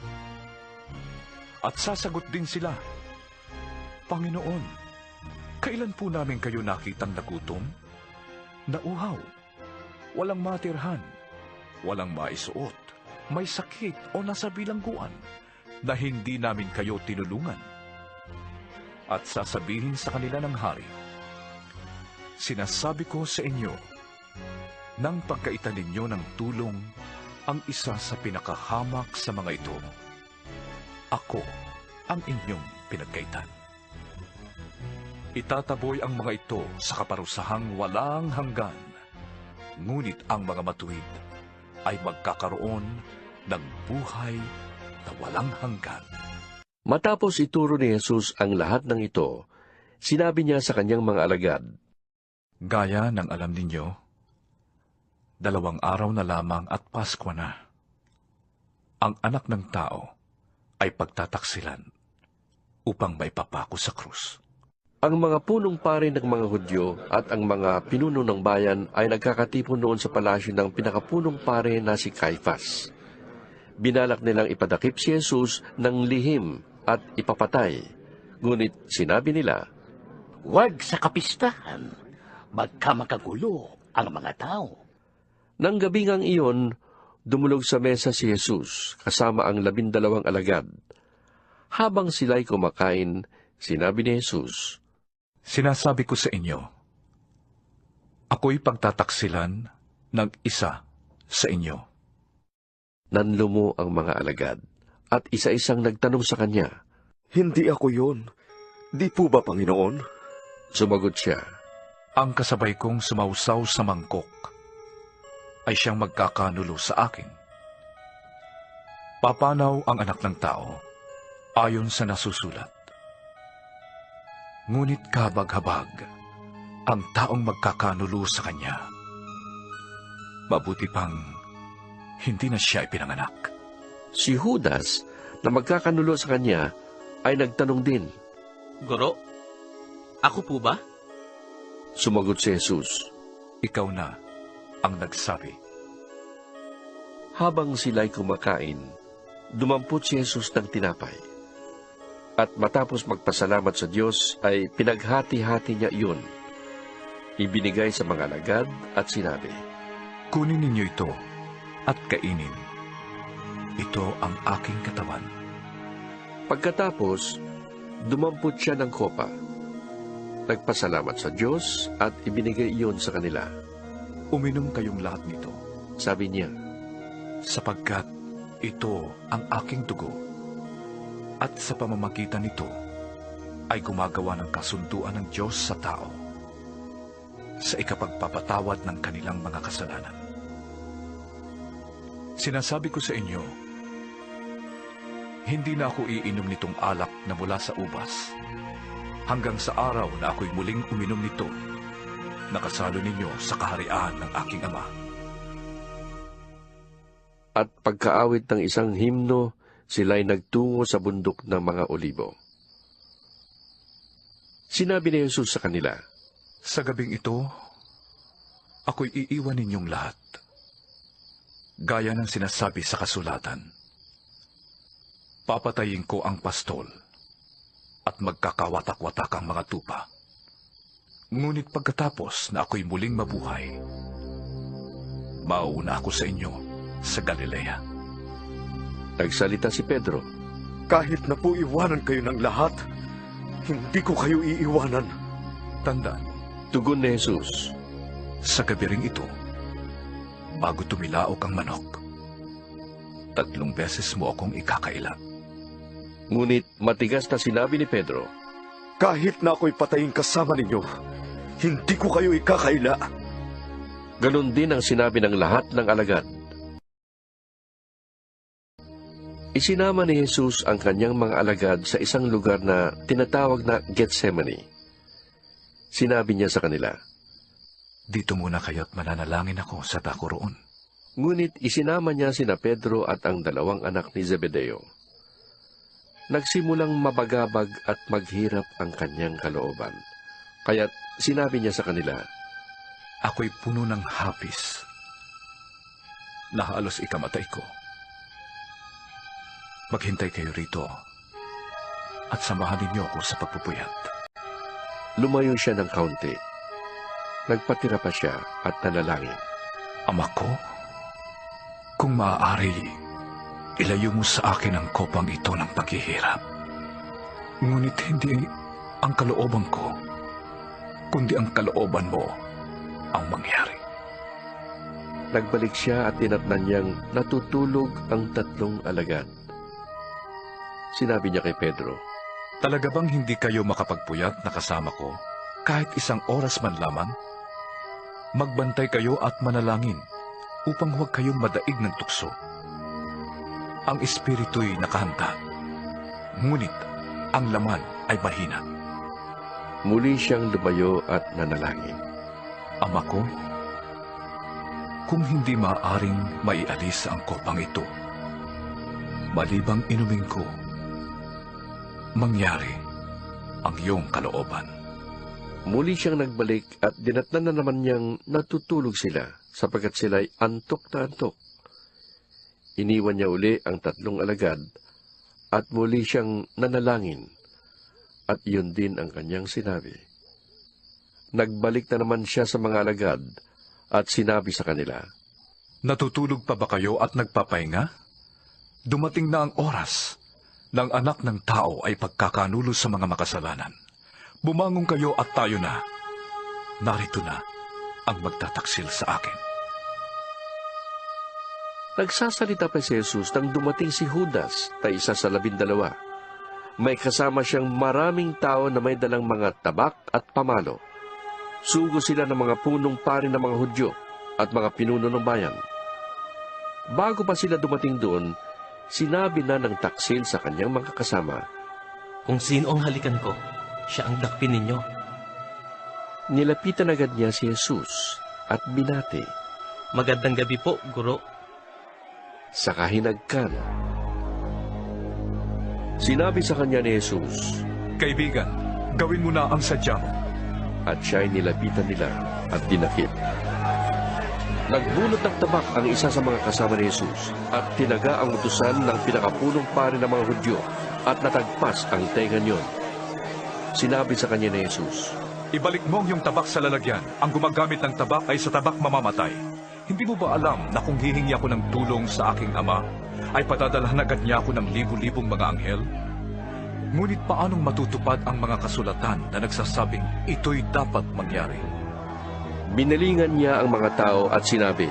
At sasagot din sila, Panginoon, kailan po namin kayo nakitang nagutom, nauhaw, walang matirhan, walang maisuot, may sakit o nasa bilangguan, na hindi namin kayo tinulungan? At sasabihin sa kanila ng hari, sinasabi ko sa inyo, nang pagkaitan ninyo ng tulong ang isa sa pinakahamak sa mga ito, ako ang inyong pinagkaitan. Itataboy ang mga ito sa kaparusahang walang hanggan, ngunit ang mga matuwid ay magkakaroon ng buhay na walang hanggan. Matapos ituro ni Jesus ang lahat ng ito, sinabi niya sa kanyang mga alagad, Gaya ng alam ninyo, 2 araw na lamang at Pasko na. Ang anak ng tao ay pagtataksilan upang maipapako sa krus. Ang mga punong pari ng mga Hudyo at ang mga pinuno ng bayan ay nagkakatipon noon sa palasyo ng pinakapunong pare na si Caifas. Binalak nilang ipadakip si Jesus ng lihim at ipapatay. Ngunit sinabi nila, Huwag sa kapistahan, magkamakagulo ang mga tao. Nang gabingang iyon, dumulog sa mesa si Jesus kasama ang 12 alagad. Habang sila'y kumakain, sinabi ni Jesus, Sinasabi ko sa inyo, ako'y pagtataksilan ng isa sa inyo. Nanlumo ang mga alagad at isa-isang nagtanong sa kanya, Hindi ako yun. Di po ba, Panginoon? Sumagot siya, Ang kasabay kong sumausaw sa mangkok ay siyang magkakanulo sa akin. Papanaw ang anak ng tao ayon sa nasusulat. Ngunit kabag-habag ang taong magkakanulo sa kanya. Mabuti pang hindi na siya ipinanganak. Si Judas, na magkakanulo sa kanya, ay nagtanong din, Guro, ako po ba? Sumagot si Jesus, Ikaw na ang nagsabi. Habang sila'y kumakain, dumampot si Jesus ng tinapay. At matapos magpasalamat sa Diyos, ay pinaghati-hati niya iyon. Ibinigay sa mga alagad at sinabi, Kunin ninyo ito at kainin. Ito ang aking katawan. Pagkatapos, dumampot siya ng kopa. Nagpasalamat sa Diyos at ibinigay iyon sa kanila. Uminom kayong lahat nito, sabi niya, sapagkat ito ang aking dugo. At sa pamamagitan nito ay gumagawa ng kasunduan ng Diyos sa tao sa ikapagpapatawad ng kanilang mga kasalanan. Sinasabi ko sa inyo, hindi na ako iinom nitong alak na mula sa ubas hanggang sa araw na ako'y muling uminom nito na kasalo ninyo sa kaharian ng aking Ama. At pagkaawit ng isang himno, sila'y nagtungo sa bundok ng mga olibo. Sinabi ni Jesus sa kanila, Sa gabing ito, ako'y iiwan ninyong lahat. Gaya ng sinasabi sa kasulatan, papatayin ko ang pastol at magkakawatak-watak ang mga tupa. Ngunit pagkatapos na ako'y muling mabuhay, mauuna ako sa inyo sa Galilea. Nagsalita si Pedro, Kahit na po iwanan kayo ng lahat, hindi ko kayo iiwanan. Tandaan, tugon ni Jesus, sa gabi ring ito, bago tumilaok ang manok, 3 beses mo akong ikakaila. Ngunit matigas na sinabi ni Pedro, Kahit na ako'y patayin kasama ninyo, hindi ko kayo ikakaila. Ganon din ang sinabi ng lahat ng alagad. Isinama ni Jesus ang kanyang mga alagad sa isang lugar na tinatawag na Getsemani. Sinabi niya sa kanila, Dito muna kayo't mananalangin ako sa dako roon. Ngunit isinama niya sina Pedro at ang 2 anak ni Zebedeo. Nagsimulang mabagabag at maghirap ang kanyang kalooban. Kaya't sinabi niya sa kanila, Ako'y puno ng hapis na halos ikamatay ko. Maghintay kayo rito at samahan ninyo ako sa pagpupuyat. Lumayo siya ng kaunti. Nagpatira pa siya at nanalangin. Ama ko, kung maaari, ilayo mo sa akin ang kopang ito ng paghihirap. Ngunit hindi ang kalooban ko, kundi ang kalooban mo ang mangyari. Nagbalik siya at tinatnan niyang natutulog ang 3 alagad. Sinabi niya kay Pedro, Talaga bang hindi kayo makapagpuyat na kasama ko kahit 1 oras man lamang? Magbantay kayo at manalangin upang huwag kayong madaig ng tukso. Ang espiritu'y nakahanda, ngunit ang laman ay mahina. Muli siyang lumayo at nanalangin. Ama ko, kung hindi maaaring maialis ang kopang ito, malibang inumin ko, mangyari ang iyong kalooban. Muli siyang nagbalik at dinatnan na naman niyang natutulog sila sapagkat sila'y antok na antok. Iniwan niya uli ang 3 alagad at muli siyang nanalangin at iyon din ang kanyang sinabi. Nagbalik na naman siya sa mga alagad at sinabi sa kanila, Natutulog pa ba kayo at nagpapahinga? Dumating na ang oras ng anak ng tao ay pagkakanulo sa mga makasalanan. Bumangon kayo at tayo na. Narito na ang magtataksil sa akin. Nagsasalita pa si Jesus nang dumating si Judas na isa sa 12. May kasama siyang maraming tao na may dalang mga tabak at pamalo. Sugo sila ng mga punong pari ng mga Hudyo at mga pinuno ng bayan. Bago pa sila dumating doon, sinabi na ng taksil sa kanyang mga kasama, Kung sino ang halikan ko, siya ang dakpin ninyo. Nilapitan agad niya si Jesus at binati. Magandang gabi po, Guro. Sa kahinagkan. Sinabi sa kanya ni Jesus, Kaibigan, gawin mo na ang sadya mo. At siya'y nilapitan nila at dinakip. Nagbunot ng tabak ang isa sa mga kasama ni Jesus at tinaga ang utusan ng pinakapunong pari ng mga Hudyo at natagpas ang tenga niyon. Sinabi sa kanya ni Jesus, Ibalik mo yung tabak sa lalagyan. Ang gumagamit ng tabak ay sa tabak mamamatay. Hindi mo ba alam na kung hihingi ako ng tulong sa aking ama, ay patadalhan agad niya ako ng libu-libong mga anghel? Ngunit paanong matutupad ang mga kasulatan na nagsasabing ito'y dapat mangyari? Binalingan niya ang mga tao at sinabi,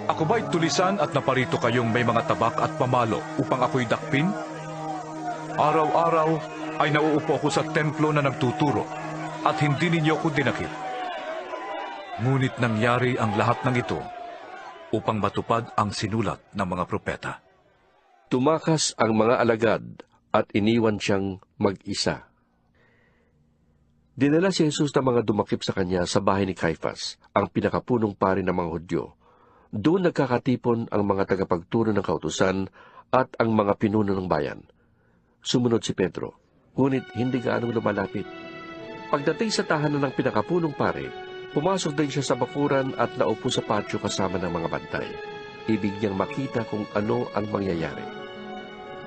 Ako ba'y tulisan at naparito kayong may mga tabak at pamalo upang ako'y dakpin? Araw-araw ay nauupo ako sa templo na nagtuturo at hindi ninyo ako dinakip. Ngunit nangyari ang lahat ng ito upang matupad ang sinulat ng mga propeta. Tumakas ang mga alagad at iniwan siyang mag-isa. Dinala si Jesus ng mga dumakip sa kanya sa bahay ni Caiphas, ang pinakapunong pari ng mga Hudyo. Doon nagkakatipon ang mga tagapagturo ng kautusan at ang mga pinuno ng bayan. Sumunod si Pedro, ngunit hindi gaanong lumalapit. Pagdating sa tahanan ng pinakapunong pari, pumasok din siya sa bakuran at naupo sa patio kasama ng mga bantay. Ibig niyang makita kung ano ang mangyayari.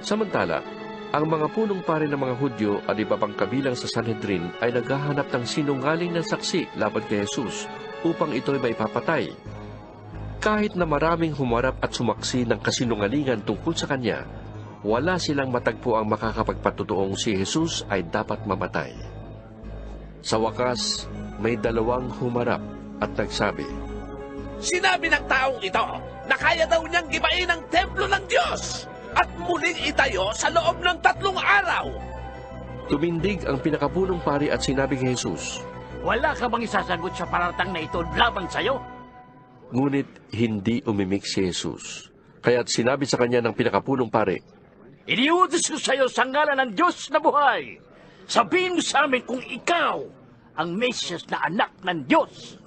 Samantala, ang mga punong pari ng mga Hudyo at iba pang kabilang sa Sanhedrin ay naghahanap ng sinungaling na saksi laban kay Jesus upang ito'y maipapatay. Kahit na maraming humarap at sumaksi ng kasinungalingan tungkol sa kanya, wala silang matagpo ang makakapagpatutuong si Jesus ay dapat mamatay. Sa wakas, may 2 humarap at nagsabi, Sinabi ng taong ito na kaya daw niyang gibain ang templo ng Diyos at muling itayo sa loob ng 3 araw. Tumindig ang pinakapunong pari at sinabi kay Jesus, Wala ka bang isasagot sa paratang na ito laban sa'yo? Ngunit hindi umimik si Jesus. Kaya't sinabi sa kanya ng pinakapunong pari, Iniutos ko sa'yo sa ngalan ng Diyos na buhay. Sabihin mo sa amin kung ikaw ang Mesyas na anak ng Diyos.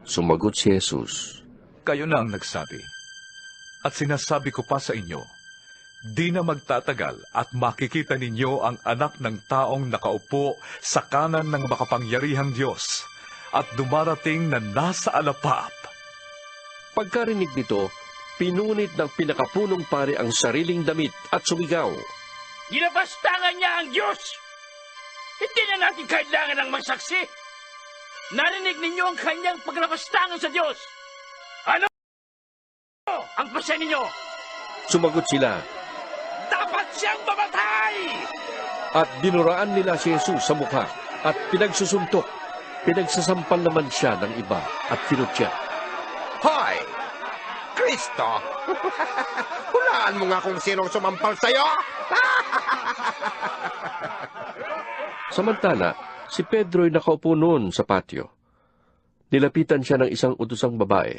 Sumagot si Jesus, Kayo na ang nagsabi. At sinasabi ko pa sa inyo, di na magtatagal at makikita ninyo ang anak ng taong nakaupo sa kanan ng makapangyarihang Diyos at dumarating na nasa alapap. Pagkarinig nito, pinunit ng pinakapunong pari ang sariling damit at sumigaw, Ginabastangan niya ang Diyos. Hindi na natin kailangan ng magsaksi. Narinig ninyo ang kanyang paglabastangan sa Diyos. Ano ang pasya ninyo? Sumagot sila, Dapat siyang mamatay! at dinuraan nila si Jesus sa mukha at pinagsusuntok. Pinagsasampal naman siya ng iba at kinutya. Hoy! Kristo! Hulaan mo nga kung sinong sumampal sa'yo! Samantala, si Pedro ay nakaupo noon sa patio. Nilapitan siya ng isang utosang babae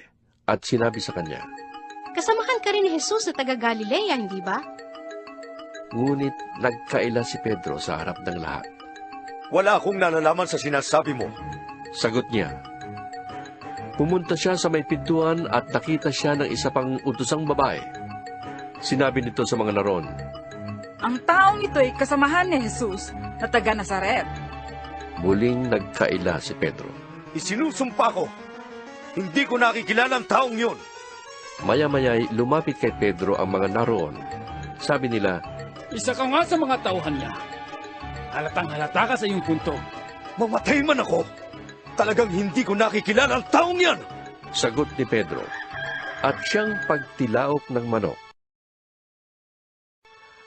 at sinabi sa kanya, Kasamahan ka rin ni Jesus sa taga-Galilea, hindi ba? ngunit nagkaila si Pedro sa harap ng lahat. Wala akong nalalaman sa sinasabi mo. Sagot niya. Pumunta siya sa may pintuan at nakita siya ng isa pang utosang babae. Sinabi nito sa mga naroon, Ang taong ito'y kasamahan ni Jesus na taga Nazaret. Muling nagkaila si Pedro. Isinusumpa ko. Hindi ko nakikilala ang taong yun. Maya-maya'y lumapit kay Pedro ang mga naroon. Sabi nila, Isa ka nga sa mga tauhan niya. Halatang-halata ka sa iyong punto. Mamatay man ako. Talagang hindi ko nakikilala ang taong yan. Sagot ni Pedro, at siyang pagtilaok ng manok.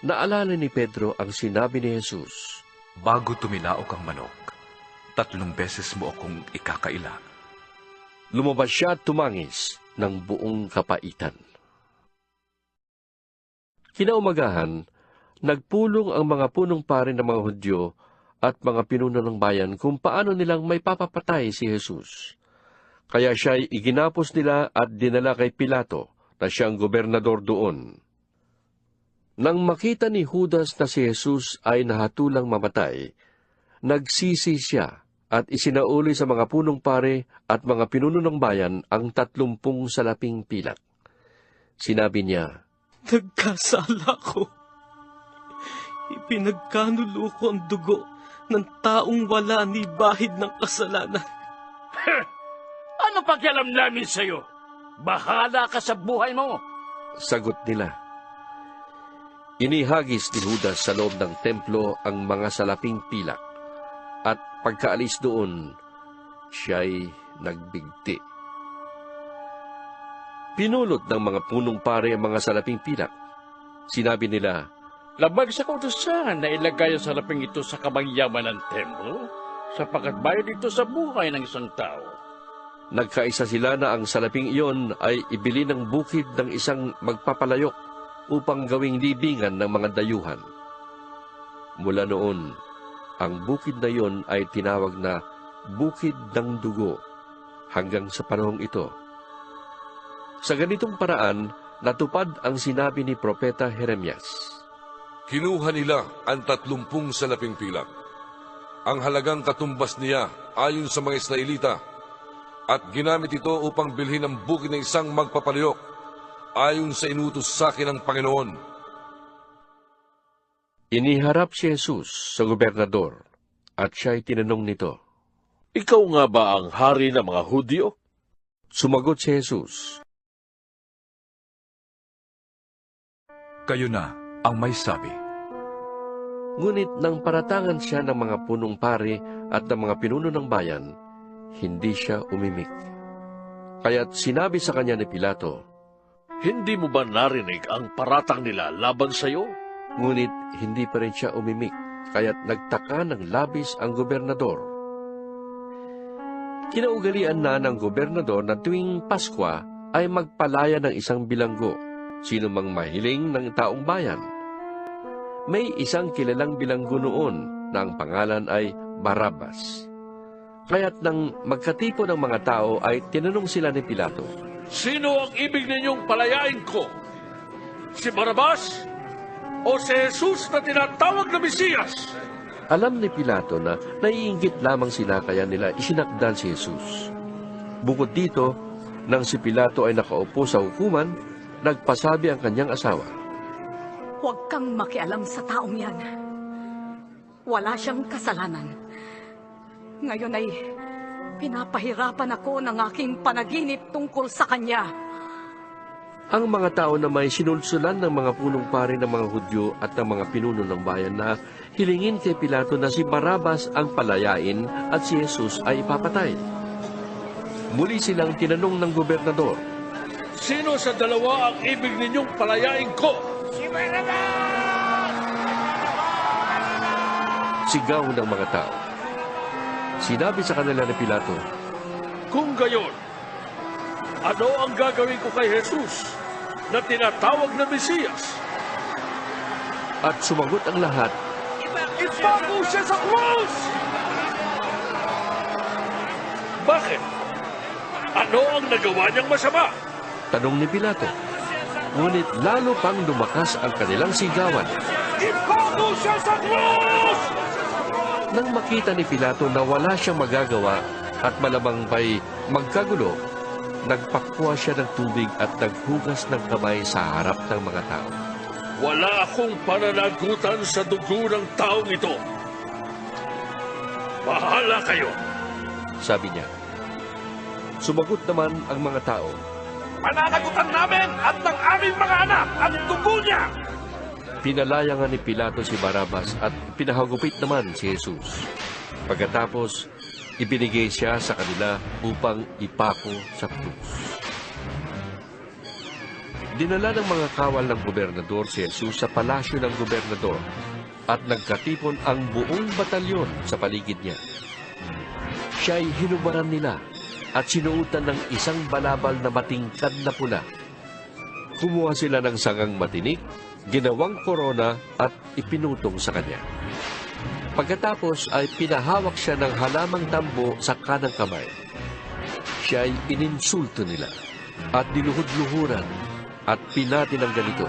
Naalala ni Pedro ang sinabi ni Jesus, Bago tumilaok ang manok, 3 beses mo akong ikakaila. Lumabas siya at tumangis ng buong kapaitan. Kinaumagahan, nagpulong ang mga punong pari ng mga Hudyo at mga pinuno ng bayan kung paano nilang may papapatay si Jesus. Kaya siya'y iginapos nila at dinala kay Pilato na siyang gobernador doon. Nang makita ni Judas na si Jesus ay nahatulang mamatay, nagsisi siya at isinauli sa mga punong pare at mga pinuno ng bayan ang 30 salaping pilak. Sinabi niya, Nagkasala ko. Ipinagkanulo ko ang dugo ng taong wala ni bahid ng kasalanan. Ano pakialam namin sa'yo? Bahala ka sa buhay mo. Sagot nila. Inihagis ni Judas sa loob ng templo ang mga salaping pilak, at pagkaalis doon, siya'y nagbigti. Pinulot ng mga punong pare ang mga salaping pilak. Sinabi nila, Labag sa kautusan na ilagay ang salaping ito sa kamangyaman ng templo, sapagkat bayad ito sa buhay ng isang tao. Nagkaisa sila na ang salaping iyon ay ibili ng bukid ng isang magpapalayok upang gawing libingan ng mga dayuhan. Mula noon, ang bukid na iyon ay tinawag na Bukid ng Dugo hanggang sa panahong ito. Sa ganitong paraan, natupad ang sinabi ni Propeta Jeremias. Kinuha nila ang 30 salaping pilak. Ang halagang katumbas niya ayon sa mga Israelita, at ginamit ito upang bilhin ang bukid ng isang magpapaliyok ayon sa inutos sa akin ng Panginoon. Iniharap si Jesus sa gobernador at siya'y tinanong nito, Ikaw nga ba ang hari ng mga Hudyo? Sumagot si Jesus, Kayo na ang may sabi. Ngunit nang paratangan siya ng mga punong pari at ng mga pinuno ng bayan, hindi siya umimik. Kaya't sinabi sa kanya ni Pilato, Hindi mo ba narinig ang paratang nila laban sa iyo? Ngunit hindi pa rin siya umimik, kaya't nagtaka ng labis ang gobernador. Kinaugalian na ng gobernador na tuwing Paskwa ay magpalaya ng isang bilanggo, sino mang mahiling ng taong bayan. May isang kilalang bilanggo noon na ang pangalan ay Barabbas. Kaya't nang magkatipon ng mga tao ay tinanong sila ni Pilato, Sino ang ibig ninyong palayain ko? Si Barabas o si Jesus na tinatawag na Mesiyas? Alam ni Pilato na naiinggit lamang sila kaya nila isinakdal si Jesus. Bukod dito, nang si Pilato ay nakaupo sa hukuman, nagpasabi ang kanyang asawa, Huwag kang makialam sa taong yan. Wala siyang kasalanan. Ngayon ay pinapahirapan ako ng aking panaginip tungkol sa kanya. Ang mga tao na may sinulsulan ng mga punong pari ng mga Hudyo at ng mga pinuno ng bayan na hilingin kay Pilato na si Barabas ang palayain at si Jesus ay ipapatay. Muli silang tinanong ng gobernador, Sino sa dalawa ang ibig ninyong palayain ko? Si Barabas! sigaw ng mga tao. Sinabi sa kanila ni Pilato, Kung gayon, ano ang gagawin ko kay Jesus na tinatawag na Mesiyas? At sumagot ang lahat, Ipago siya sa krus! Bakit? Ano ang nagawa niyang masama? tanong ni Pilato. Ngunit lalo pang lumakas ang kanilang sigawan. Ipago siya sa krus! Nang makita ni Pilato na wala siyang magagawa at malamang pa'y magkagulo, nagpakwa siya ng tubig at naghugas ng kamay sa harap ng mga tao. Wala akong pananagutan sa dugo ng taong ito. Bahala kayo. Sabi niya. Sumagot naman ang mga tao, Pananagutan namin at ng aming mga anak ang dugo niya! Pinalaya nga ni Pilato si Barabas at pinahagupit naman si Jesus. Pagkatapos, ibinigay siya sa kanila upang ipako sa krus. Dinala ng mga kawal ng gobernador si Jesus sa palasyo ng gobernador at nagkatipon ang buong batalyon sa paligid niya. Siya'y hinubaran nila at sinuutan ng isang balabal na matingkad na pula. Kumuha sila ng sangang matinik, ginawang korona at ipinutong sa kanya. Pagkatapos ay pinahawak siya ng halamang tambo sa kanang kamay. Siya ay ininsulto nila at diluhod-luhuran at pinati ng ganito,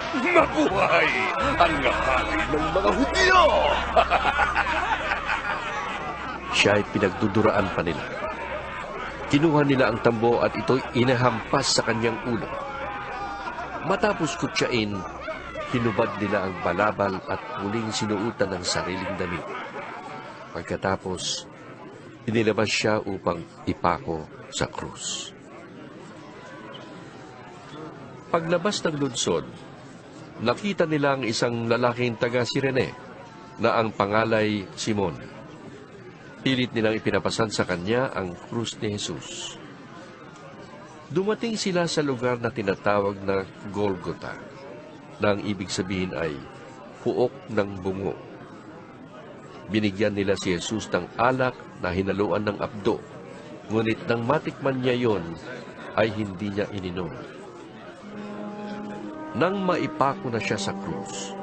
Mabuhay ang hari ng mga Hudyo! Siya ay pinagduduraan pa nila. Kinuha nila ang tambo at ito'y inahampas sa kanyang ulo. Matapos kutsain, hinubad nila ang balabal at muling sinuutan ng sariling damit. Pagkatapos, inilabas siya upang ipako sa krus. Paglabas ng lunsod, nakita nila ang isang lalaking taga Sirene na ang pangalay Simon. Pilit nilang ipinapasan sa kanya ang krus ni Jesus. Dumating sila sa lugar na tinatawag na Golgotha, na ang ibig sabihin ay puok ng bungo. Binigyan nila si Jesus ng alak na hinaluan ng apdo, ngunit nang matikman niya yon, ay hindi niya ininom. Nang maipako na siya sa krus,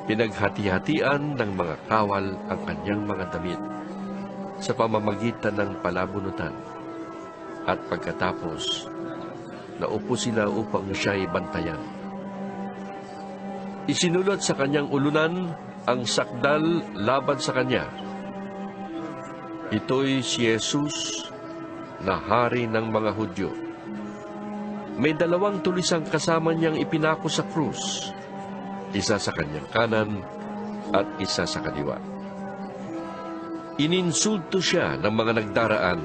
pinaghati-hatian ng mga kawal ang kanyang mga damit sa pamamagitan ng palabunutan. At pagkatapos, naupo sila upang siya'y bantayan. Isinulat sa kanyang ulunan ang sakdal laban sa kanya. Ito'y si Jesus na hari ng mga Hudyo. May dalawang tulisang kasama niyang ipinako sa krus, isa sa kanyang kanan at isa sa kaliwa. Ininsulto siya ng mga nagdaraan.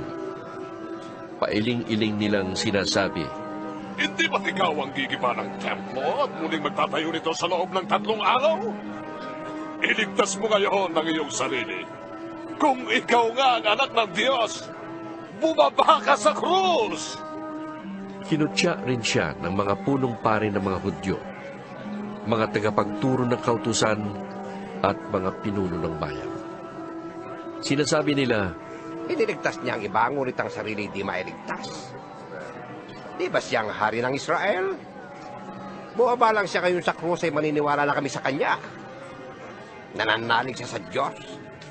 Pailing-iling nilang sinasabi, Hindi ba ikaw ang gigiba ng templo at muling magtatayo nito sa loob ng 3 araw? Iligtas mo ngayon ang iyong sarili. Kung ikaw nga ang anak ng Diyos, bumaba ka sa krus! Kinutya rin siya ng mga punong pari ng mga Hudyo, mga tagapagturo ng kautusan at mga pinuno ng bayan. Sinasabi nila, Iniligtas niya ang iba, ngunit ang sarili di mailigtas. Di ba siyang hari ng Israel? Buwaba lang siya ngayon sa krus ay maniniwala na kami sa kanya. Nananalig siya sa Diyos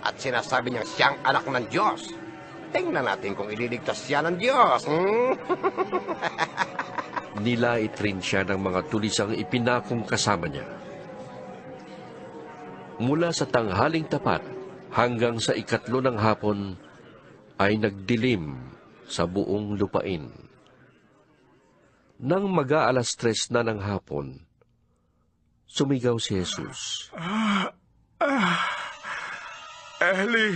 at sinasabi niya siyang anak ng Diyos. Tingnan natin kung ililigtas siya ng Diyos. Nilait rin siya ng mga tulisang ipinakong kasama niya. Mula sa tanghaling tapat hanggang sa 3 ng hapon ay nagdilim sa buong lupain. Nang mag-aalas 3 na ng hapon, sumigaw si Jesus. Eli,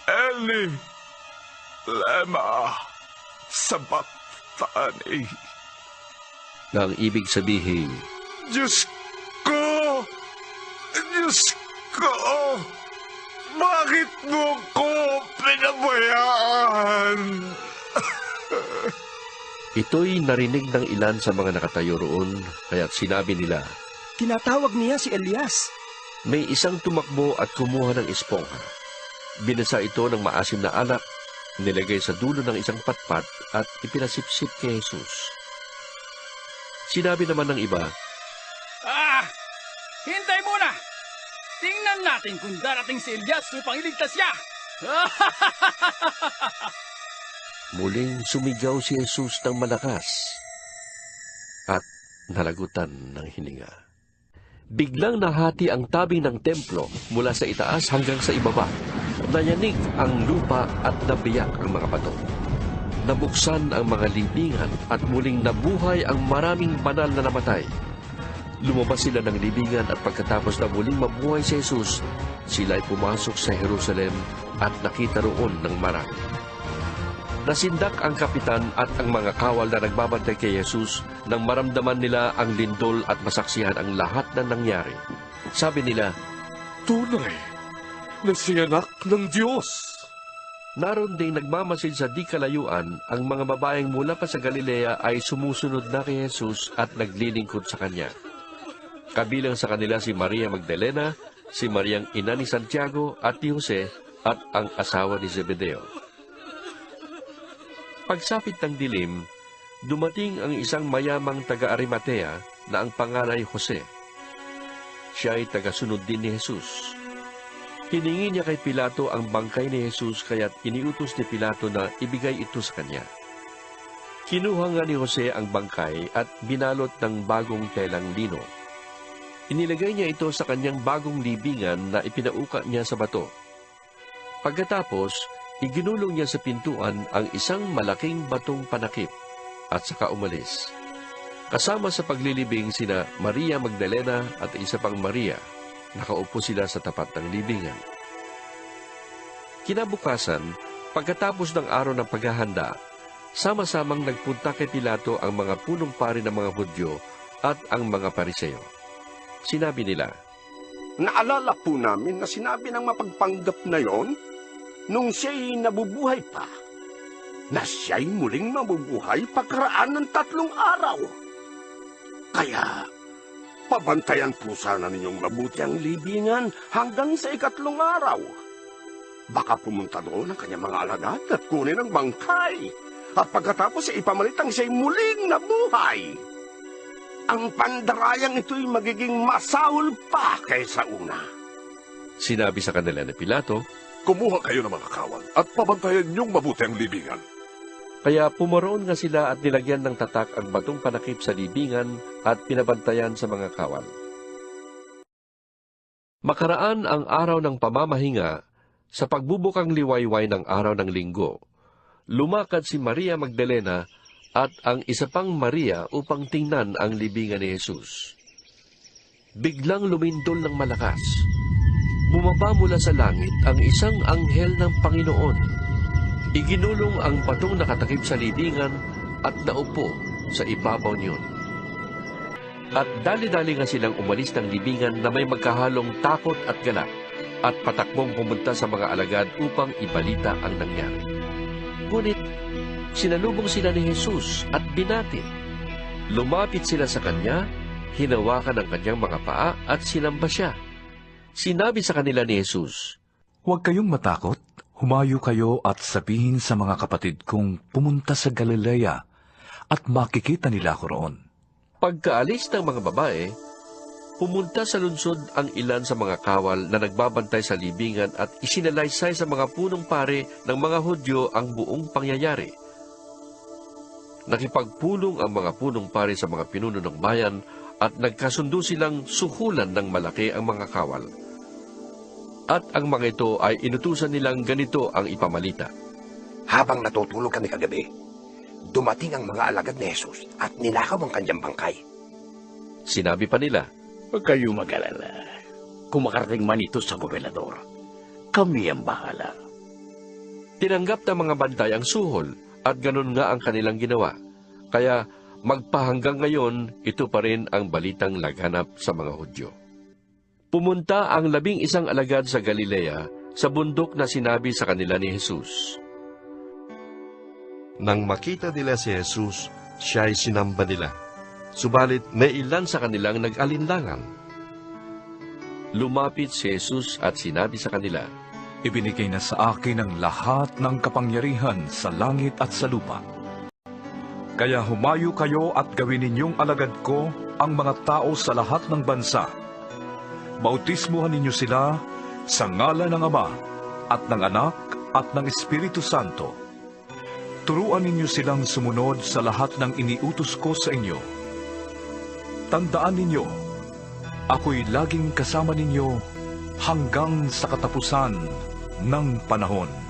Eli, lema sabachthani. na ang ibig sabihin, Diyos ko! Diyos ko! Bakit mo ko pinabayaan? ito'y narinig ng ilan sa mga nakatayo roon, kaya't sinabi nila, Tinatawag niya si Elias. may isang tumakbo at kumuha ng espongha. Binasa ito ng maasim na alak, nilagay sa dulo ng isang patpat at ipinasipsip kay Jesus. Sinabi naman ng iba, Hintay muna! Tingnan natin kung darating si Elias upang iligtas siya! muling sumigaw si Jesus ng malakas at nalagutan ng hininga. Biglang nahati ang tabing ng templo mula sa itaas hanggang sa ibaba. Nayanig ang lupa at nabiyak ang mga bato. Nabuksan ang mga libingan at muling nabuhay ang maraming banal na namatay. Lumabas sila ng libingan at pagkatapos na muling mabuhay si Jesus, sila ay pumasok sa Jerusalem at nakita roon ng marami. Nasindak ang kapitan at ang mga kawal na nagbabantay kay Jesus nang maramdaman nila ang lindol at masaksihan ang lahat na nangyari. Sabi nila, Tunay na si anak ng Diyos. Naroon ding nagmamasid sa di kalayuan, ang mga babaeng mula pa sa Galilea ay sumusunod na kay Jesus at naglilingkod sa kanya. Kabilang sa kanila si Maria Magdalena, si Mariang ina ni Santiago at ni Jose at ang asawa ni Zebedeo. Pagsapit ng dilim, dumating ang isang mayamang taga-Arimatea na ang pangalan ay Jose. Siya ay tagasunod din ni Jesus. Hiningi niya kay Pilato ang bangkay ni Jesus kaya't iniutos ni Pilato na ibigay ito sa kanya. Kinuha nga ni Jose ang bangkay at binalot ng bagong telang lino. Inilagay niya ito sa kanyang bagong libingan na ipinauka niya sa bato. Pagkatapos, iginulong niya sa pintuan ang isang malaking batong panakip at saka umalis. Kasama sa paglilibing sina Maria Magdalena at isa pang Maria. Nakaupo sila sa tapat ng libingan. Kinabukasan, pagkatapos ng araw ng paghahanda, sama-samang nagpunta kay Pilato ang mga punong pari ng mga Hudyo at ang mga Pariseo. Sinabi nila, Naalala po namin na sinabi ng mapagpanggap na yon nung siya'y nabubuhay pa, na siya'y muling mabubuhay pagkaraan ng 3 araw. Kaya, pabantayan po sana ninyong mabuti ang libingan hanggang sa 3 araw. Baka pumunta doon ang kanyang mga alagad at kunin ang bangkay, at pagkatapos ay ipamalit ang siya'y muling nabuhay. Ang pandarayang ito'y magiging masahol pa kaysa una. Sinabi sa kanila ni Pilato, Kumuha kayo ng mga kawal at pabantayan niyong mabuti ang libingan. Kaya pumaroon nga sila at nilagyan ng tatak ang batong panakip sa libingan at pinabantayan sa mga kawal. Makaraan ang araw ng pamamahinga, sa pagbubukang liwayway ng araw ng linggo, lumakad si Maria Magdalena at ang isa pang Maria upang tingnan ang libingan ni Jesus. Biglang lumindol ng malakas. Bumaba mula sa langit ang isang anghel ng Panginoon. Iginulong ang batong nakatakip sa libingan at naupo sa ibabaw niyon. At dali-dali nga silang umalis ng libingan na may magkahalong takot at galak at patakbong pumunta sa mga alagad upang ibalita ang nangyari. Ngunit sinalubong sila ni Jesus at binati. Lumapit sila sa kanya, hinawakan ang kanyang mga paa at sinamba siya. Sinabi sa kanila ni Jesus, Huwag kayong matakot. Humayo kayo at sabihin sa mga kapatid kong pumunta sa Galilea at makikita nila ako roon. Pagkaalis ng mga babae, pumunta sa lungsod ang ilan sa mga kawal na nagbabantay sa libingan at isinalaysay sa mga punong pare ng mga Hudyo ang buong pangyayari. Nakipagpulong ang mga punong pare sa mga pinuno ng bayan at nagkasundo silang suhulan ng malaki ang mga kawal. At ang mga ito ay inutusan nilang ganito ang ipamalita. Habang natutulog kami kagabi, dumating ang mga alagad ni Jesus at ninakaw ang kanyang bangkay. Sinabi pa nila, Huwag kayo mag-alala. Kung makarating man ito sa gobernador, kami ang bahala. Tinanggap ng mga bantay ang suhol at ganun nga ang kanilang ginawa. Kaya Magpahanggang ngayon, ito pa rin ang balitang laganap sa mga Hudyo. Pumunta ang 11 alagad sa Galilea, sa bundok na sinabi sa kanila ni Jesus. Nang makita nila si Jesus, siya'y sinamba nila. Subalit may ilan sa kanilang nag-alinlangan. Lumapit si Jesus at sinabi sa kanila, Ibinigay na sa akin ang lahat ng kapangyarihan sa langit at sa lupa. Kaya humayo kayo at gawin ninyong alagad ko ang mga tao sa lahat ng bansa. Bautismuhan ninyo sila sa ngalan ng Ama at ng Anak at ng Espiritu Santo. Turuan ninyo silang sumunod sa lahat ng iniutos ko sa inyo. Tandaan ninyo, ako'y laging kasama ninyo hanggang sa katapusan ng panahon.